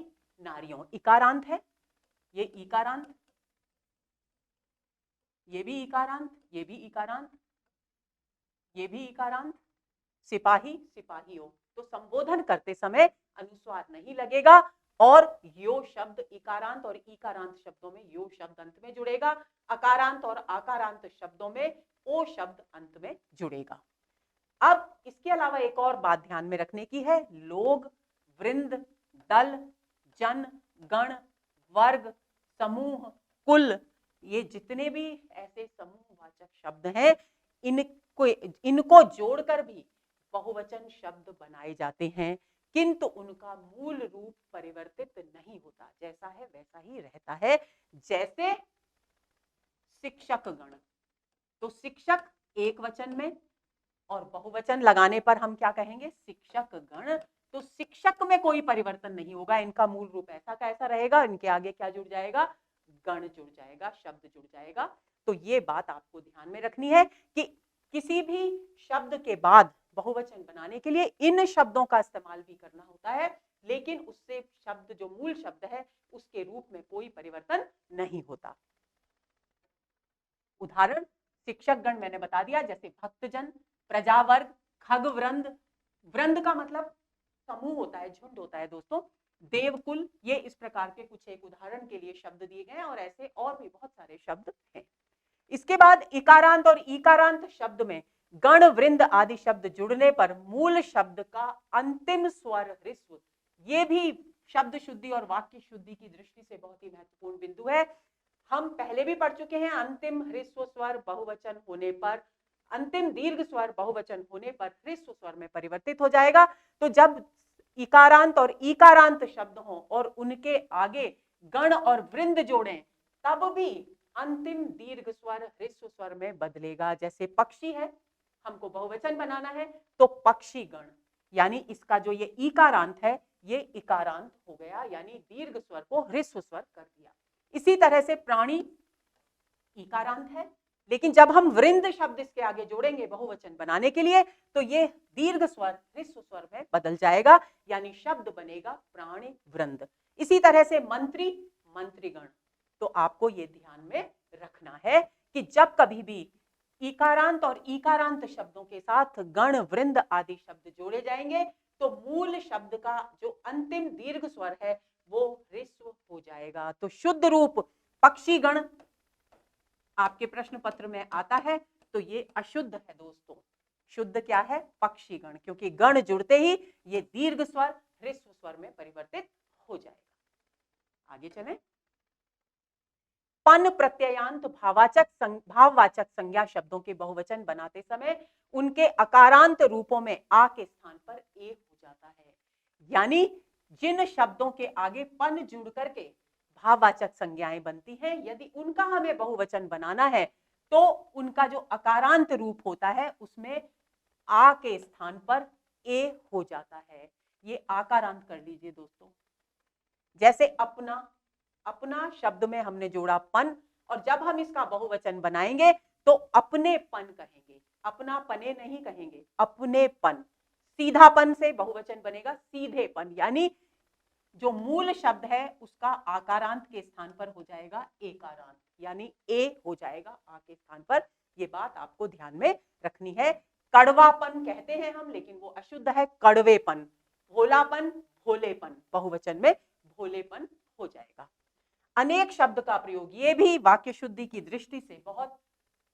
Speaker 1: नारियों। इकारांत है, ये इकारांत, ये भी इकारांत, ये भी इकारांत, ये भी इकारांत, सिपाही, सिपाहियों। तो संबोधन करते समय अनुस्वार नहीं लगेगा, और यो शब्द इकारांत और इकारांत शब्दों में यो शब्द अंत में जुड़ेगा, अकारांत और आकारांत शब्दों में ओ शब्द अंत में जुड़ेगा। अब इसके अलावा एक और बात ध्यान में रखने की है। लोग, वृंद, दल, जन, गण, वर्ग, समूह, कुल, ये जितने भी ऐसे समूहवाचक शब्द हैं, इनको जोड़कर भी बहुवचन शब्द बनाए जाते हैं, किंतु उनका मूल रूप परिवर्तित नहीं होता, जैसा है वैसा ही रहता है। जैसे शिक्षक गण, तो शिक्षक एक वचन में और बहुवचन लगाने पर हम क्या कहेंगे, शिक्षक गण। तो शिक्षक में कोई परिवर्तन नहीं होगा, इनका मूल रूप ऐसा का ऐसा रहेगा, इनके आगे क्या जुड़ जाएगा, गण जुड़ जाएगा, शब्द जुड़ जाएगा। तो ये बात आपको ध्यान में रखनी है कि किसी भी शब्द के बाद बहुवचन बनाने के लिए इन शब्दों का इस्तेमाल भी करना होता है, लेकिन उससे शब्द जो मूल शब्द है उसके रूप में कोई परिवर्तन नहीं होता। उदाहरण, शिक्षक गण मैंने बता दिया, जैसे भक्तजन, प्रजावर्ग, खगवृंद। वृंद का मतलब समूह होता है, झुंड होता है दोस्तों। देवकुल, ये इस प्रकार के कुछ एक उदाहरण के लिए शब्द दिए गए हैं, और ऐसे और भी बहुत सारे शब्द हैं। इसके बाद इकारांत और इकारांत शब्द में गण, वृंद आदि शब्द जुड़ने पर मूल शब्द का अंतिम स्वर ह्रस्व, ये भी शब्द शुद्धि और वाक्य शुद्धि की दृष्टि से बहुत ही महत्वपूर्ण बिंदु है। हम पहले भी पढ़ चुके हैं, अंतिम ह्रस्व स्वर बहुवचन होने पर, अंतिम दीर्घ स्वर बहुवचन होने पर ह्रस्व स्वर में परिवर्तित हो जाएगा। तो जब इकारांत और इकारांत शब्द हों और उनके आगे गण और वृंद जोड़ें, तब भी अंतिम दीर्घ स्वर ह्रस्व स्वर में बदलेगा। जैसे पक्षी है, हमको बहुवचन बनाना है, तो पक्षी गण, यानी इसका जो ये इकारांत है ये इकारांत हो गया, यानी दीर्घ स्वर को ह्रस्व स्वर कर दिया। इसी तरह से प्राणी इकारांत है, लेकिन जब हम वृंद शब्द इसके आगे जोड़ेंगे बहुवचन बनाने के लिए, तो ये दीर्घ स्वर ह्रस्व स्वर में बदल जाएगा, यानी शब्द बनेगा प्राणी वृंद। इसी तरह से मंत्री, मंत्रीगण। तो आपको ये ध्यान में रखना है कि जब कभी भी इकारांत और इकारांत शब्दों के साथ गण, वृंद आदि शब्द जोड़े जाएंगे, तो मूल शब्द का जो अंतिम दीर्घ स्वर है वो ह्रस्व हो जाएगा। तो शुद्ध रूप पक्षीगण आपके प्रश्न पत्र में आता है तो ये अशुद्ध है दोस्तों। शुद्ध क्या है? पक्षीगण, क्योंकि गण जुड़ते ही ये दीर्घ स्वर ह्रस्व स्वर में परिवर्तित हो जाएगा। आगे चलें। पन प्रत्ययांत भाववाचक संज्ञा शब्दों के बहुवचन बनाते समय उनके अकारांत रूपों में आ के स्थान पर ए हो जाता है। यानी जिन शब्दों के आगे पन जुड़ करके भाववाचक संज्ञाएं बनती हैं, यदि उनका हमें बहुवचन बनाना है तो उनका जो अकारांत रूप होता है उसमें आ के स्थान पर ए हो जाता है। ये आकारांत कर लीजिए दोस्तों। जैसे अपना, अपना शब्द में हमने जोड़ा पन, और जब हम इसका बहुवचन बनाएंगे तो अपनेपन कहेंगे, अपना पने नहीं कहेंगे, अपनेपन। सीधापन से बहुवचन बनेगा सीधेपन, यानी जो मूल शब्द है उसका आकारांत के स्थान पर हो जाएगा एकारांत, यानी ए हो जाएगा आ के स्थान पर। ये बात आपको ध्यान में रखनी है। कड़वापन कहते हैं हम, लेकिन वो अशुद्ध है, कड़वेपन। भोलापन, भोलेपन, बहुवचन में भोलेपन हो जाएगा। अनेक शब्द का प्रयोग, ये भी वाक्य शुद्धि की दृष्टि से बहुत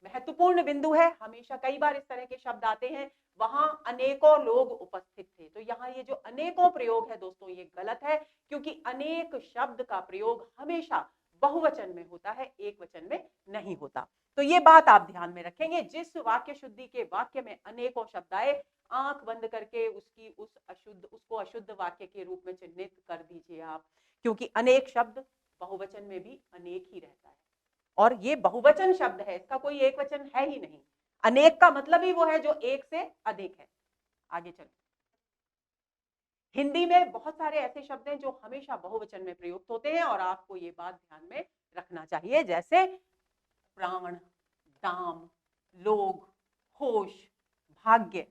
Speaker 1: महत्वपूर्ण बिंदु है। हमेशा कई बार इस तरह के शब्द आते हैं, वहां अनेकों लोग उपस्थित थे, तो यहाँ ये जो अनेकों प्रयोग है दोस्तों ये गलत है, क्योंकि अनेक शब्द का प्रयोग हमेशा बहुवचन में होता है, एक वचन में नहीं होता। तो ये बात आप ध्यान में रखेंगे। जिस वाक्य शुद्धि के वाक्य में अनेकों शब्द आए, आंख बंद करके उसको अशुद्ध वाक्य के रूप में चिन्हित कर दीजिए आप, क्योंकि अनेक शब्द बहुवचन में भी अनेक ही रहता है, और ये बहुवचन शब्द है, इसका कोई एक वचन है ही नहीं। अनेक का मतलब ही वो है जो एक से अधिक है। आगे चलो। हिंदी में बहुत सारे ऐसे शब्द हैं जो हमेशा बहुवचन में प्रयुक्त होते हैं, और आपको ये बात ध्यान में रखना चाहिए, जैसे प्राण, दाम, लोग, होश, भाग्य,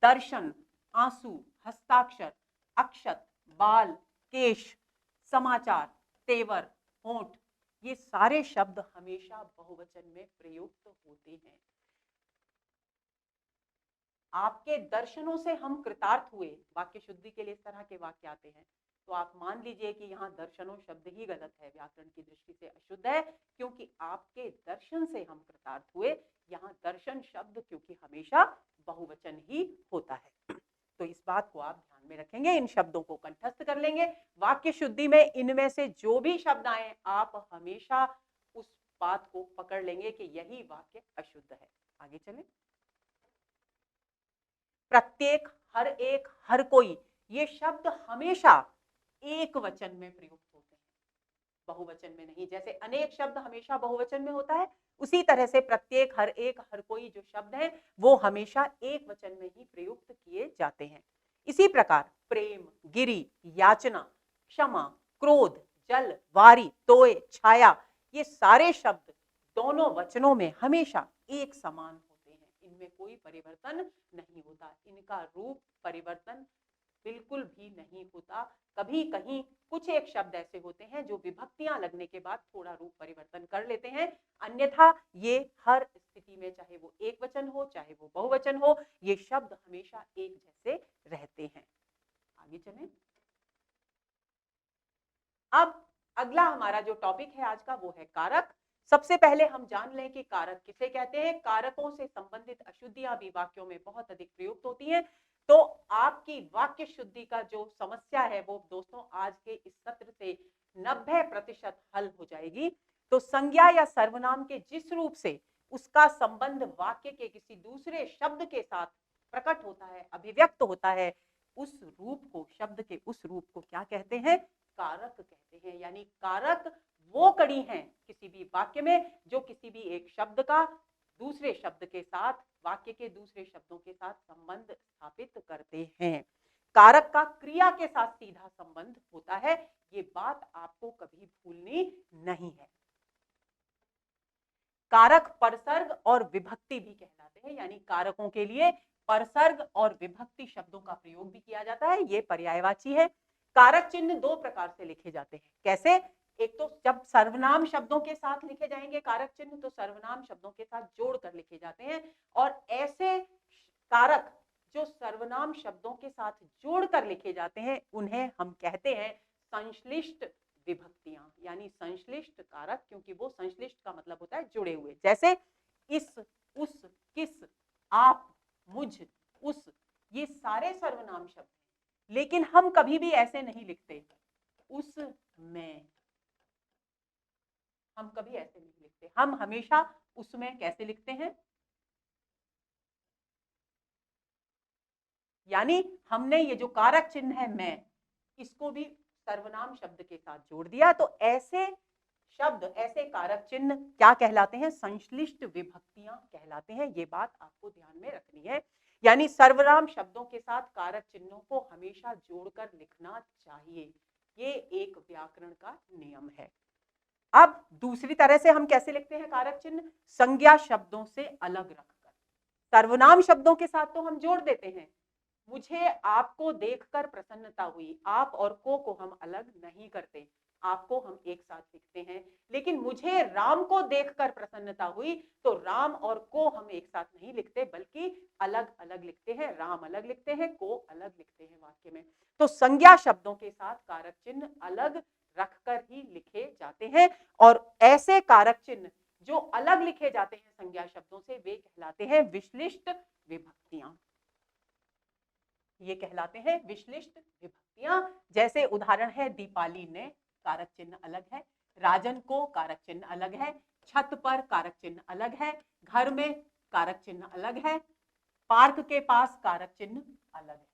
Speaker 1: दर्शन, आंसू, हस्ताक्षर, अक्षत, बाल, केश, समाचार, तेवर, होंठ, ये सारे शब्द हमेशा बहुवचन में प्रयुक्त होते हैं। आपके दर्शनों से हम कृतार्थ हुए, वाक्य शुद्धि के लिए इस तरह के वाक्य आते हैं, तो आप मान लीजिए कि यहाँ दर्शनों शब्द ही गलत है, व्याकरण की दृष्टि से अशुद्ध है, क्योंकि आपके दर्शन से हम कृतार्थ हुए। यहाँ दर्शन शब्द क्योंकि हमेशा बहुवचन ही होता है, तो इस बात को आप ध्यान में रखेंगे, इन शब्दों को कंठस्थ कर लेंगे। वाक्य शुद्धि में इनमें से जो भी शब्द आए, आप हमेशा उस बात को पकड़ लेंगे कि यही वाक्य अशुद्ध है। आगे चलें। प्रत्येक, हर एक, हर कोई, ये शब्द हमेशा एक वचन में प्रयुक्त होते हैं, बहुवचन में नहीं। जैसे अनेक शब्द हमेशा बहुवचन में होता है, उसी तरह से प्रत्येक, हर एक, हर कोई जो शब्द है वो हमेशा एक वचन में ही प्रयुक्त किए जाते हैं। इसी प्रकार प्रेम, गिरी, याचना, क्षमा, क्रोध, जल, वारी, तोय, छाया, ये सारे शब्द दोनों वचनों में हमेशा एक समान होते हैं, इनमें कोई परिवर्तन नहीं होता, इनका रूप परिवर्तन बिल्कुल भी नहीं होता। कभी कहीं कुछ एक शब्द ऐसे होते हैं जो विभक्तियां लगने के बाद थोड़ा रूप परिवर्तन कर लेते हैं, अन्यथा ये हर स्थिति में, चाहे वो एक वचन हो चाहे वो बहुवचन हो, ये शब्द हमेशा एक जैसे रहते हैं। आगे चलें। अब अगला हमारा जो टॉपिक है आज का वो है कारक। सबसे पहले हम जान लें कि कारक किसे कहते हैं। कारकों से संबंधित अशुद्धियां भी वाक्यों में बहुत अधिक प्रयुक्त होती हैं, तो आपकी वाक्य शुद्धि का जो समस्या है वो दोस्तों आज के इस सत्र से 90% हल हो जाएगी। तो संज्ञा या सर्वनाम के जिस रूप से उसका संबंध वाक्य के किसी दूसरे शब्द के साथ प्रकट होता है, अभिव्यक्त होता है, उस रूप को, शब्द के उस रूप को क्या कहते हैं? कारक कहते हैं। यानी कारक वो कड़ी हैं किसी भी वाक्य में जो किसी भी एक शब्द का दूसरे शब्द के साथ, वाक्य के दूसरे शब्दों के साथ संबंध स्थापित करते हैं। कारक का क्रिया के साथ सीधा संबंध होता है, ये बात आपको कभी भूलनी नहीं है। कारक परसर्ग और विभक्ति भी कहलाते हैं, यानी कारकों के लिए परसर्ग और विभक्ति शब्दों का प्रयोग भी किया जाता है, ये पर्यायवाची है। कारक चिन्ह दो प्रकार से लिखे जाते हैं। कैसे? एक तो जब सर्वनाम शब्दों के साथ लिखे जाएंगे कारक चिन्ह, तो सर्वनाम शब्दों के साथ जोड़कर लिखे जाते हैं, और ऐसे कारक जो सर्वनाम शब्दों के साथ जोड़कर लिखे जाते हैं उन्हें हम कहते हैं संश्लिष्ट विभक्तियां, यानी संश्लिष्ट कारक, क्योंकि वो संश्लिष्ट का मतलब होता है जुड़े हुए। जैसे इस, उस, किस, आप, मुझ, उस, ये सारे सर्वनाम शब्द हैं, लेकिन हम कभी भी ऐसे नहीं लिखते उस में, हम कभी ऐसे नहीं लिखते। हम हमेशा उसमें कैसे लिखते हैं, यानी हमने ये जो कारक चिन्ह है मैं, इसको भी सर्वनाम शब्द के साथ जोड़ दिया। तो ऐसे शब्द, ऐसे कारक चिन्ह क्या कहलाते हैं, संश्लिष्ट विभक्तियां कहलाते हैं। ये बात आपको ध्यान में रखनी है। यानी सर्वनाम शब्दों के साथ कारक चिन्हों को हमेशा जोड़कर लिखना चाहिए, ये एक व्याकरण का नियम है। अब दूसरी तरह से हम कैसे लिखते हैं कारक चिन्ह, संज्ञा शब्दों से अलग रखकर। सर्वनाम शब्दों के साथ तो हम जोड़ देते हैं, मुझे आपको देखकर प्रसन्नता हुई, आप और को हम अलग नहीं करते, आपको हम एक साथ लिखते हैं। लेकिन मुझे राम को देखकर प्रसन्नता हुई, तो राम और को हम एक साथ नहीं लिखते, बल्कि अलग अलग लिखते हैं, राम अलग लिखते हैं, को अलग लिखते हैं वाक्य में। तो संज्ञा शब्दों के साथ कारक चिन्ह अलग रखकर ही लिखे जाते हैं, और ऐसे कारक चिन्ह जो अलग लिखे जाते हैं संज्ञा शब्दों से, वे कहलाते हैं विश्लिष्ट विभक्तियां। ये कहलाते हैं विश्लिष्ट विभक्तियां। जैसे उदाहरण है, दीपाली ने, कारक चिन्ह अलग है, राजन को, कारक चिन्ह अलग है, छत पर, कारक चिन्ह अलग है, घर में, कारक चिन्ह अलग है, पार्क के पास, कारक चिन्ह अलग है।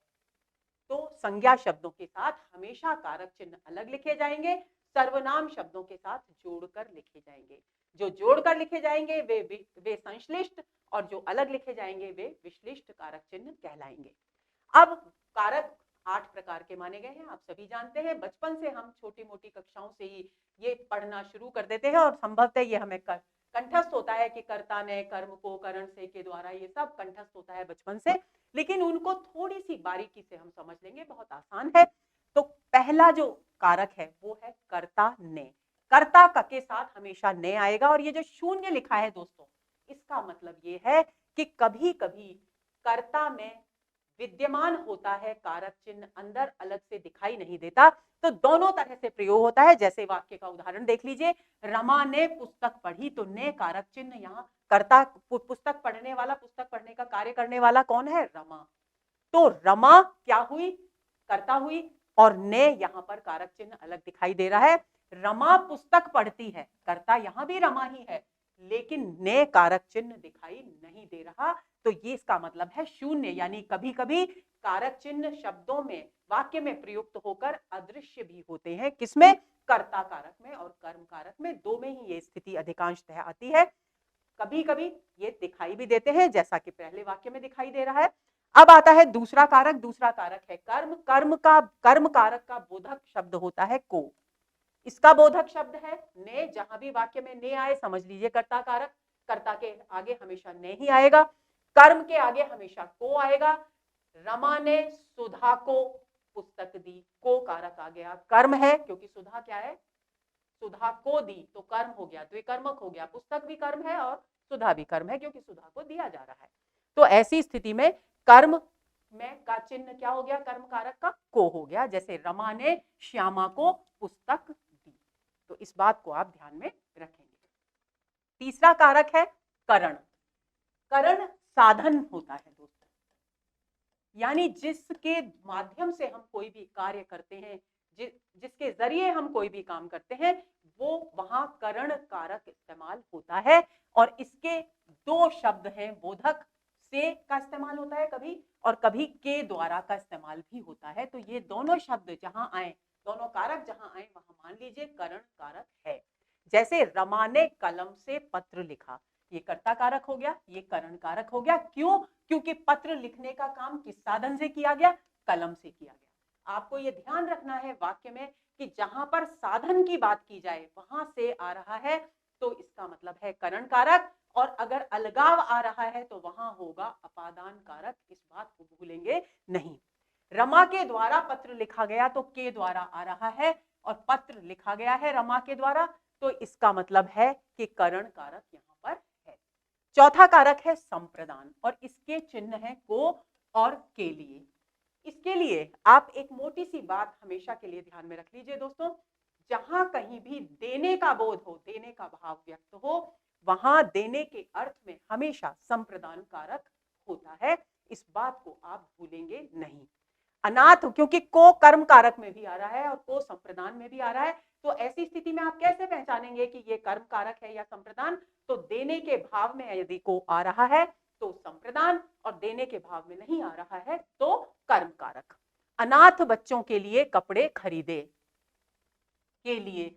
Speaker 1: तो संज्ञा शब्दों के साथ हमेशा कारक चिन्ह अलग लिखे जाएंगे, सर्वनाम शब्दों के साथ जोड़कर लिखे जाएंगे। जो जोड़कर लिखे जाएंगे वे संश्लिष्ट, और जो अलग लिखे जाएंगे वे विश्लिष्ट कारक चिन्ह कहलाएंगे। अब कारक 8 प्रकार के माने गए हैं, आप सभी जानते हैं। बचपन से हम छोटी मोटी कक्षाओं से ही ये पढ़ना शुरू कर देते हैं, और संभवतः ये हमें कंठस्थ होता है कि कर्ता ने, कर्म को, करण से, के द्वारा, ये सब कंठस्थ होता है बचपन से। लेकिन उनको थोड़ी सी बारीकी से हम समझ लेंगे, बहुत आसान है। तो पहला जो कारक है वो है कर्ता ने। कर्ता का के साथ हमेशा ने आएगा, और ये जो शून्य लिखा है दोस्तों, इसका मतलब ये है कि कभी कभी कर्ता में विद्यमान होता है कारक चिन्ह, अंदर अलग से दिखाई नहीं देता, तो दोनों तरह से प्रयोग होता है। जैसे वाक्य का उदाहरण देख लीजिए, रमा ने पुस्तक पढ़ी, तो ने कारक चिन्ह यहाँ कर्ता, पुस्तक पढ़ने वाला, पुस्तक पढ़ने का कार्य करने वाला कौन है, रमा। तो रमा क्या हुई, कर्ता हुई, और ने यहाँ पर कारक चिन्ह अलग दिखाई दे रहा है। रमा पुस्तक पढ़ती है, कर्ता यहाँ भी रमा ही है, लेकिन ने कारक चिन्ह दिखाई नहीं दे रहा। तो ये इसका मतलब है शून्य, यानी कभी कभी कारक चिन्ह शब्दों में, वाक्य में प्रयुक्त होकर अदृश्य भी होते हैं। किसमें, कर्ता कारक में और कर्म कारक में, दो में ही ये स्थिति अधिकांशतः आती है। कभी कभी ये दिखाई भी देते हैं, जैसा कि पहले वाक्य में दिखाई दे रहा है। अब आता है दूसरा कारक। दूसरा कारक है कर्म। कर्म कारक का बोधक शब्द होता है को। इसका बोधक शब्द है ने। जहां भी वाक्य में ने आए, समझ लीजिए कर्ता कारक। कर्ता के आगे हमेशा ने ही आएगा, कर्म के आगे हमेशा को आएगा। रमा ने सुधा को पुस्तक दी, को कारक आ गया, कर्म है, क्योंकि सुधा क्या है, सुधा को दी, तो कर्म हो गया, द्विकर्मक हो गया। पुस्तक भी कर्म है और सुधा भी कर्म है, क्योंकि सुधा को दिया जा रहा है। तो ऐसी स्थिति में कर्म में का चिन्ह क्या हो गया, कर्म कारक का को हो गया। जैसे रमा ने श्यामा को पुस्तक दी। तो इस बात को आप ध्यान में रखेंगे। तीसरा कारक है करण। करण साधन होता है दोस्तों, यानी जिसके माध्यम से हम कोई भी कार्य करते हैं, जिसके जरिए हम कोई भी काम करते हैं, वो वहां करण कारक इस्तेमाल होता है। और इसके दो शब्द हैं, बोधक से का इस्तेमाल होता है कभी, और कभी के द्वारा का इस्तेमाल भी होता है। तो ये दोनों शब्द जहां आए, दोनों कारक जहां आए, वहां मान लीजिए करण कारक है। जैसे रमा ने कलम से पत्र लिखा, ये कर्ता कारक हो गया, ये करण कारक हो गया। क्यों, क्योंकि पत्र लिखने का काम किस साधन से किया गया, कलम से किया गया। आपको ये ध्यान रखना है वाक्य में कि जहां पर साधन की बात की जाए वहां से आ रहा है, तो इसका मतलब है करण कारक। और अगर अलगाव आ रहा है तो वहां होगा अपादान कारक, इस बात को भूलेंगे नहीं। रमा के द्वारा पत्र लिखा गया, तो के द्वारा आ रहा है, और पत्र लिखा गया है रमा के द्वारा, तो इसका मतलब है कि करण कारक यहां पर है। चौथा कारक है संप्रदान, और इसके चिन्ह है को, और के लिए। इसके लिए आप एक मोटी सी बात हमेशा के लिए ध्यान में रख लीजिए दोस्तों, जहां कहीं भी देने का बोध हो, देने का भाव व्यक्त हो, वहां देने के अर्थ में हमेशा संप्रदान कारक होता है। इस बात को आप भूलेंगे नहीं। अनाथ, क्योंकि को कर्म कारक में भी आ रहा है और को संप्रदान में भी आ रहा है, तो ऐसी स्थिति में आप कैसे पहचानेंगे कि ये कर्म कारक है या संप्रदान? तो देने के भाव में यदि को आ रहा है तो संप्रदान, और देने के भाव में नहीं आ रहा है तो कर्म कारक। अनाथ बच्चों के लिए कपड़े खरीदे, के लिए,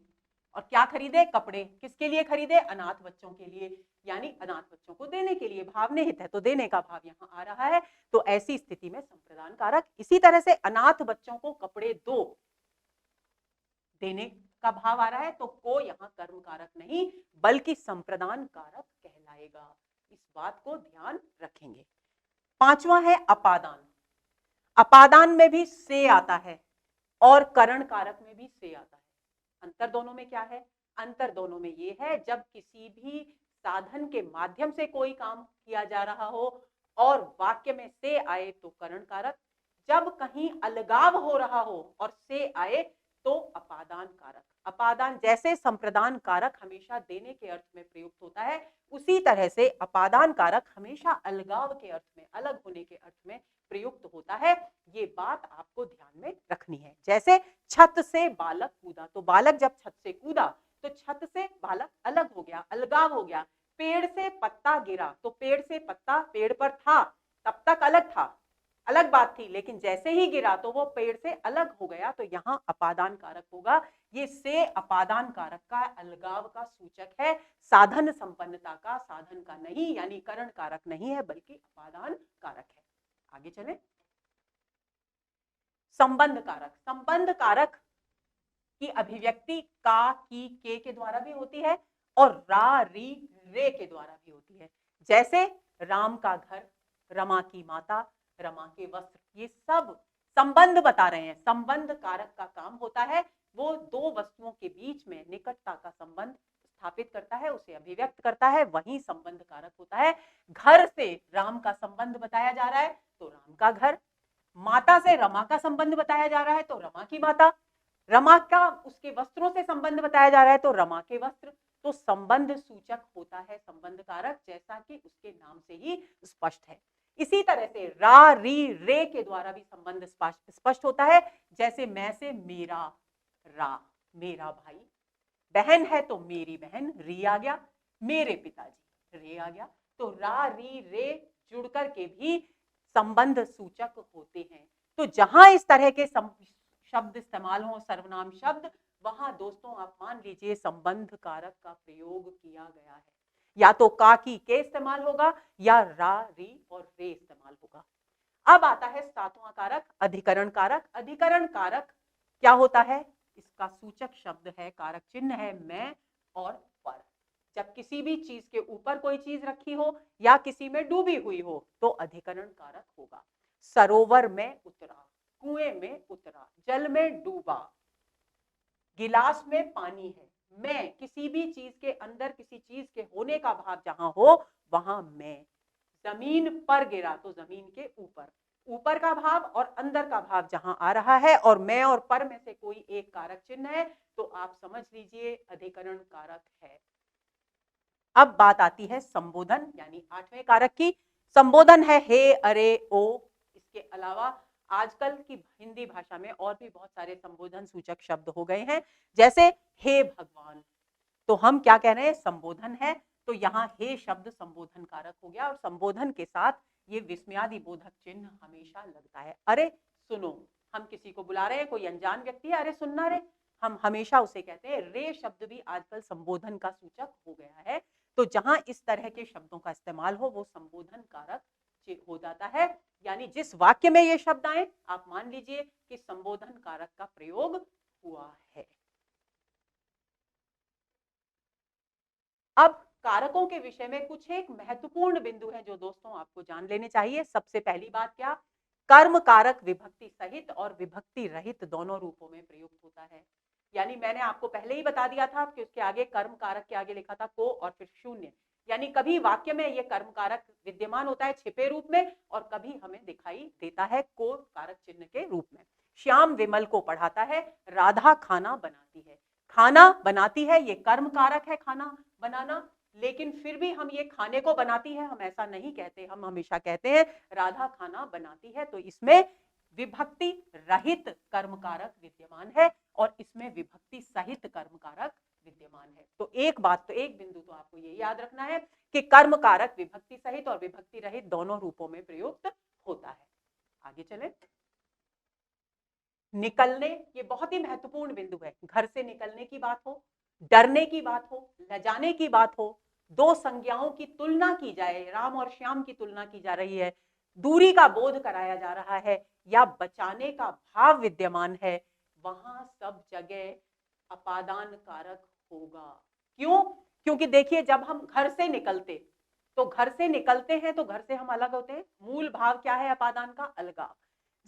Speaker 1: और क्या खरीदे? कपड़े। किसके लिए खरीदे? अनाथ बच्चों के लिए, यानी अनाथ बच्चों को देने के लिए। भाव निहित है तो देने का भाव यहां आ रहा है, तो ऐसी स्थिति में संप्रदान कारक। इसी तरह से अनाथ बच्चों को कपड़े दो, देने का भाव आ रहा है, तो को यहां कर्म कारक नहीं बल्कि संप्रदान कारक कहलाएगा। इस बात को ध्यान रखेंगे। पांचवा है अपादान। अपादान में भी से आता है और करण कारक में भी से आता है। अंतर दोनों में क्या है? अंतर दोनों में ये है, जब किसी भी साधन के माध्यम से कोई काम किया जा रहा हो और वाक्य में से आए तो करण कारक, जब कहीं अलगाव हो रहा हो और से आए तो अपादान कारक। अपादान, जैसे संप्रदान कारक हमेशा देने के अर्थ में प्रयुक्त होता है, उसी तरह से अपादान कारक हमेशा अलगाव के अर्थ में, अलग होने के अर्थ में प्रयुक्त होता है। ये बात आपको ध्यान में रखनी है। जैसे छत से बालक कूदा, तो बालक जब छत से कूदा तो छत से बालक अलग हो गया, अलगाव हो गया। पेड़ से पत्ता गिरा, तो पेड़ से पत्ता पेड़ पर था, तब तक अलग था, अलग बात थी, लेकिन जैसे ही गिरा तो वो पेड़ से अलग हो गया, तो यहां अपादान कारक होगा। ये से अपादान कारक का अलगाव का सूचक है, साधन संपन्नता का, साधन का नहीं, यानी करण कारक नहीं है बल्कि अपादान कारक है। आगे चले। संबंध कारक। संबंध कारक की अभिव्यक्ति का, की, के द्वारा भी होती है और रा, री, रे के द्वारा भी होती है। जैसे राम का घर, रमा की माता, रमा के वस्त्र, ये सब संबंध बता रहे हैं। संबंध कारक का काम होता है, वो दो वस्तुओं के बीच में निकटता का संबंध स्थापित करता है, उसे अभिव्यक्त करता है, वही संबंध कारक होता है। घर से राम का संबंध बताया जा रहा है तो राम का घर, माता से रमा का संबंध बताया जा रहा है तो रमा की माता, रमा का उसके वस्त्रों से संबंध बताया जा रहा है तो रमा के वस्त्र। तो संबंध सूचक होता है संबंध कारक, जैसा कि उसके नाम से ही स्पष्ट है। इसी तरह से रा, री, रे के द्वारा भी संबंध स्पष्ट होता है। जैसे मैं से मेरा, रा, मेरा भाई, बहन है तो मेरी बहन, री आ गया, मेरे पिताजी, रे आ गया। तो रा, री, रे जुड़ करके भी संबंध सूचक होते हैं। तो जहां इस तरह के शब्द इस्तेमाल हो, सर्वनाम शब्द, वहां दोस्तों आप मान लीजिए संबंध कारक का प्रयोग किया गया है। या तो का, की, के इस्तेमाल होगा या रा, री और रे इस्तेमाल होगा। अब आता है सातवां कारक, अधिकरण कारक। अधिकरण कारक क्या होता है? इसका सूचक शब्द है, कारक चिन्ह है मैं और पर। जब किसी भी चीज के ऊपर कोई चीज रखी हो या किसी में डूबी हुई हो तो अधिकरण कारक होगा। सरोवर में उतरा, कुएं में उतरा, जल में डूबा, गिलास में पानी है, मैं, किसी भी चीज के अंदर किसी चीज के होने का भाव जहां हो वहां मैं। जमीन पर गिरा तो जमीन के ऊपर, ऊपर का भाव और अंदर का भाव जहां आ रहा है और मैं और पर में से कोई एक कारक चिन्ह है तो आप समझ लीजिए अधिकरण कारक है। अब बात आती है संबोधन यानी आठवें कारक की। संबोधन है हे, अरे, ओ। इसके अलावा आजकल की हिंदी भाषा में और भी बहुत सारे संबोधन सूचक शब्द हो गए हैं, जैसे हे भगवान, तो हम क्या कह रहे हैं? संबोधन है, तो यहाँ हे शब्द संबोधन कारक हो गया, और संबोधन के साथ ये विस्मयादि बोधक चिन्ह हमेशा लगता है। अरे सुनो, हम किसी को बुला रहे हैं, कोई अनजान व्यक्ति है, अरे सुनना रे, हम हमेशा उसे कहते हैं। रे शब्द भी आजकल संबोधन का सूचक हो गया है। तो जहां इस तरह के शब्दों का इस्तेमाल हो वो संबोधन कारक हो जाता है, यानी जिस वाक्य में ये शब्द आए आप मान लीजिए कि संबोधन कारक का प्रयोग हुआ है। अब कारकों के विषय में कुछ एक महत्वपूर्ण बिंदु है जो दोस्तों आपको जान लेने चाहिए। सबसे पहली बात क्या? कर्म कारक विभक्ति सहित और विभक्ति रहित दोनों रूपों में प्रयुक्त होता है। यानी मैंने आपको पहले ही बता दिया था कि उसके आगे कर्म कारक के आगे लिखा था को और फिर शून्य, यानी कभी वाक्य में ये कर्म कारक विद्यमान होता है छिपे रूप में और कभी हमें दिखाई देता है को कारक चिन्ह के रूप में। श्याम विमल को पढ़ाता है, राधा खाना बनाती है। खाना बनाती है ये कर्म कारक है, खाना बनाना, लेकिन फिर भी हम ये खाने को बनाती है हम ऐसा नहीं कहते, हम हमेशा कहते हैं राधा खाना बनाती है। तो इसमें विभक्ति रहित कर्म कारक विद्यमान है और इसमें विभक्ति सहित कर्म कारक विद्यमान है। तो एक बात, तो एक बिंदु तो आपको ये याद रखना है कि कर्म कारक विभक्ति सहित और विभक्ति रहित दोनों रूपों में प्रयुक्त होता है। आगे चले। निकलने, ये बहुत ही महत्वपूर्ण बिंदु है। घर से निकलने की बात हो, डरने की बात हो, लजाने की बात हो, दो संज्ञाओं की तुलना की जाए, राम और श्याम की तुलना की जा रही है, दूरी का बोध कराया जा रहा है या बचाने का भाव विद्यमान है, वहां सब जगह अपादान कारक होगा। क्यों? क्योंकि देखिए जब हम घर से निकलते तो घर से निकलते हैं तो घर से हम अलग होते हैं। मूल भाव क्या है अपादान का? अलगाव।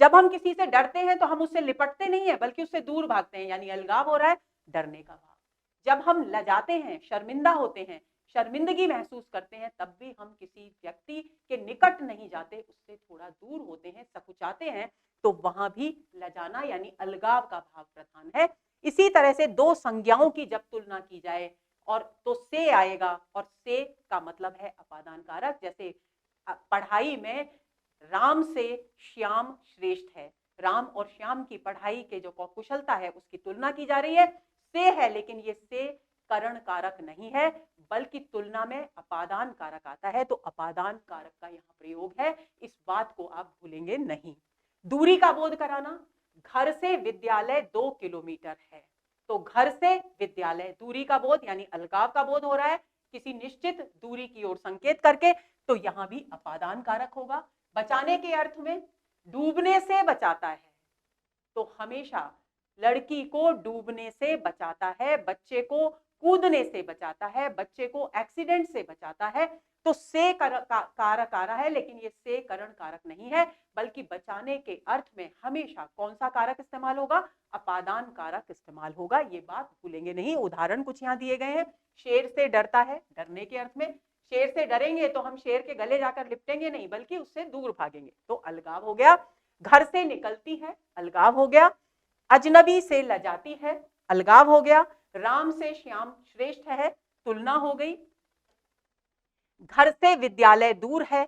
Speaker 1: जब हम किसी से डरते हैं तो हम उससे लिपटते नहीं है बल्कि उससे दूर भागते हैं, यानी अलगाव हो रहा है, डरने का भाव। जब हम लजाते हैं, शर्मिंदा होते हैं, शर्मिंदगी महसूस करते हैं, तब भी हम किसी व्यक्ति के निकट नहीं जाते, उससे थोड़ा दूर होते हैं, सकुचाते हैं, तो वहां भी लजाना यानी अलगाव का भाव प्रधान है। इसी तरह से दो संज्ञाओं की जब तुलना की जाए और तो से आएगा और से का मतलब है अपादान कारक। जैसे पढ़ाई में राम से श्याम श्रेष्ठ है, राम और श्याम की पढ़ाई के जो कुशलता है उसकी तुलना की जा रही है, से है, लेकिन ये से करण कारक नहीं है बल्कि तुलना में अपादान कारक आता है। तो अपादान कारक का यहाँ प्रयोग है, इस बात को आप भूलेंगे नहीं। दूरी का बोध कराना, घर से विद्यालय 2 किलोमीटर है, तो घर से विद्यालय, दूरी का बोध यानी अलगाव का बोध हो रहा है किसी निश्चित दूरी की ओर संकेत करके, तो यहां भी अपादान कारक होगा। बचाने के अर्थ में डूबने से बचाता है, तो हमेशा लड़की को डूबने से बचाता है, बच्चे को कूदने से बचाता है, बच्चे को एक्सीडेंट से बचाता है, तो से कारक आ रहा है, लेकिन ये से करण कारक नहीं है बल्कि बचाने के अर्थ में हमेशा कौन सा कारक इस्तेमाल होगा? अपादान कारक इस्तेमाल होगा। ये बात भूलेंगे नहीं। उदाहरण कुछ यहाँ दिए गए हैं। शेर से डरता है, डरने के अर्थ में। शेर से डरेंगे तो हम शेर के गले जाकर लिपटेंगे नहीं बल्कि उससे दूर भागेंगे, तो अलगाव हो गया। घर से निकलती है, अलगाव हो गया। अजनबी से लजाती है, अलगाव हो गया। राम से श्याम श्रेष्ठ है, तुलना हो गई। घर से विद्यालय दूर है,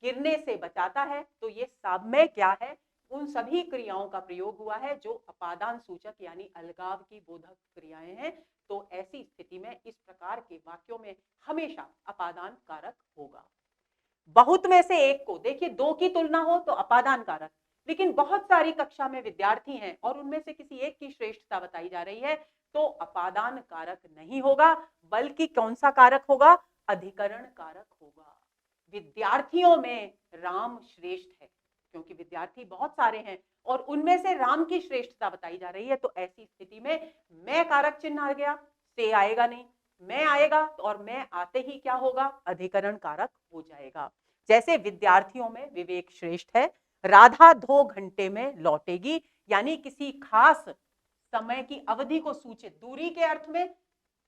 Speaker 1: गिरने से बचाता है, तो ये सब में क्या है? उन सभी क्रियाओं का प्रयोग हुआ है जो अपादान सूचक यानी अलगाव की बोधक क्रियाएं हैं। तो ऐसी स्थिति में इस प्रकार के वाक्यों में हमेशा अपादान कारक होगा। बहुत में से एक को, देखिए दो की तुलना हो तो अपादान कारक, लेकिन बहुत सारी कक्षा में विद्यार्थी हैं और उनमें से किसी एक की श्रेष्ठता बताई जा रही है, तो अपादान कारक नहीं होगा बल्कि कौन सा कारक होगा? अधिकरण कारक होगा। विद्यार्थियों में राम श्रेष्ठ है क्योंकि विद्यार्थी बहुत सारे हैं और उनमें से राम की श्रेष्ठता बताई जा रही है, तो ऐसी स्थिति में मैं कारक चिन्ह आ गया, से आएगा नहीं, मैं आएगा और मैं आते ही क्या होगा? अधिकरण कारक हो जाएगा। जैसे विद्यार्थियों में विवेक श्रेष्ठ है, राधा 2 घंटे में लौटेगी, यानी किसी खास समय की अवधि को सूचित, दूरी के अर्थ में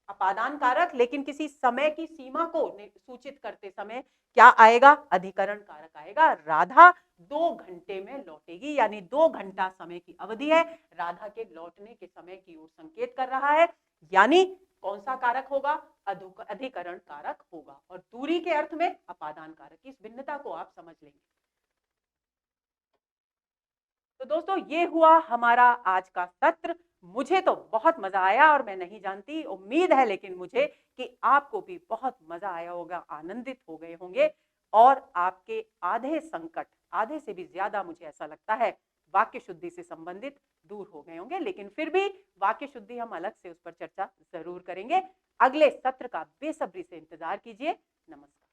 Speaker 1: अपादान कारक, लेकिन किसी समय की सीमा को सूचित करते समय क्या आएगा? अधिकरण कारक आएगा। राधा 2 घंटे में लौटेगी, यानी 2 घंटा समय की अवधि है, राधा के लौटने के समय की ओर संकेत कर रहा है, यानी कौन सा कारक होगा? अधिकरण कारक होगा। और दूरी के अर्थ में अपादान कारक। इस भिन्नता को आप समझ लेंगे। तो दोस्तों ये हुआ हमारा आज का सत्र। मुझे तो बहुत मजा आया और मैं नहीं जानती, उम्मीद है लेकिन मुझे कि आपको भी बहुत मजा आया होगा, आनंदित हो गए होंगे और आपके आधे संकट, आधे से भी ज्यादा मुझे ऐसा लगता है, वाक्य शुद्धि से संबंधित दूर हो गए होंगे। लेकिन फिर भी वाक्य शुद्धि हम अलग से उस पर चर्चा जरूर करेंगे। अगले सत्र का बेसब्री से इंतजार कीजिए। नमस्कार।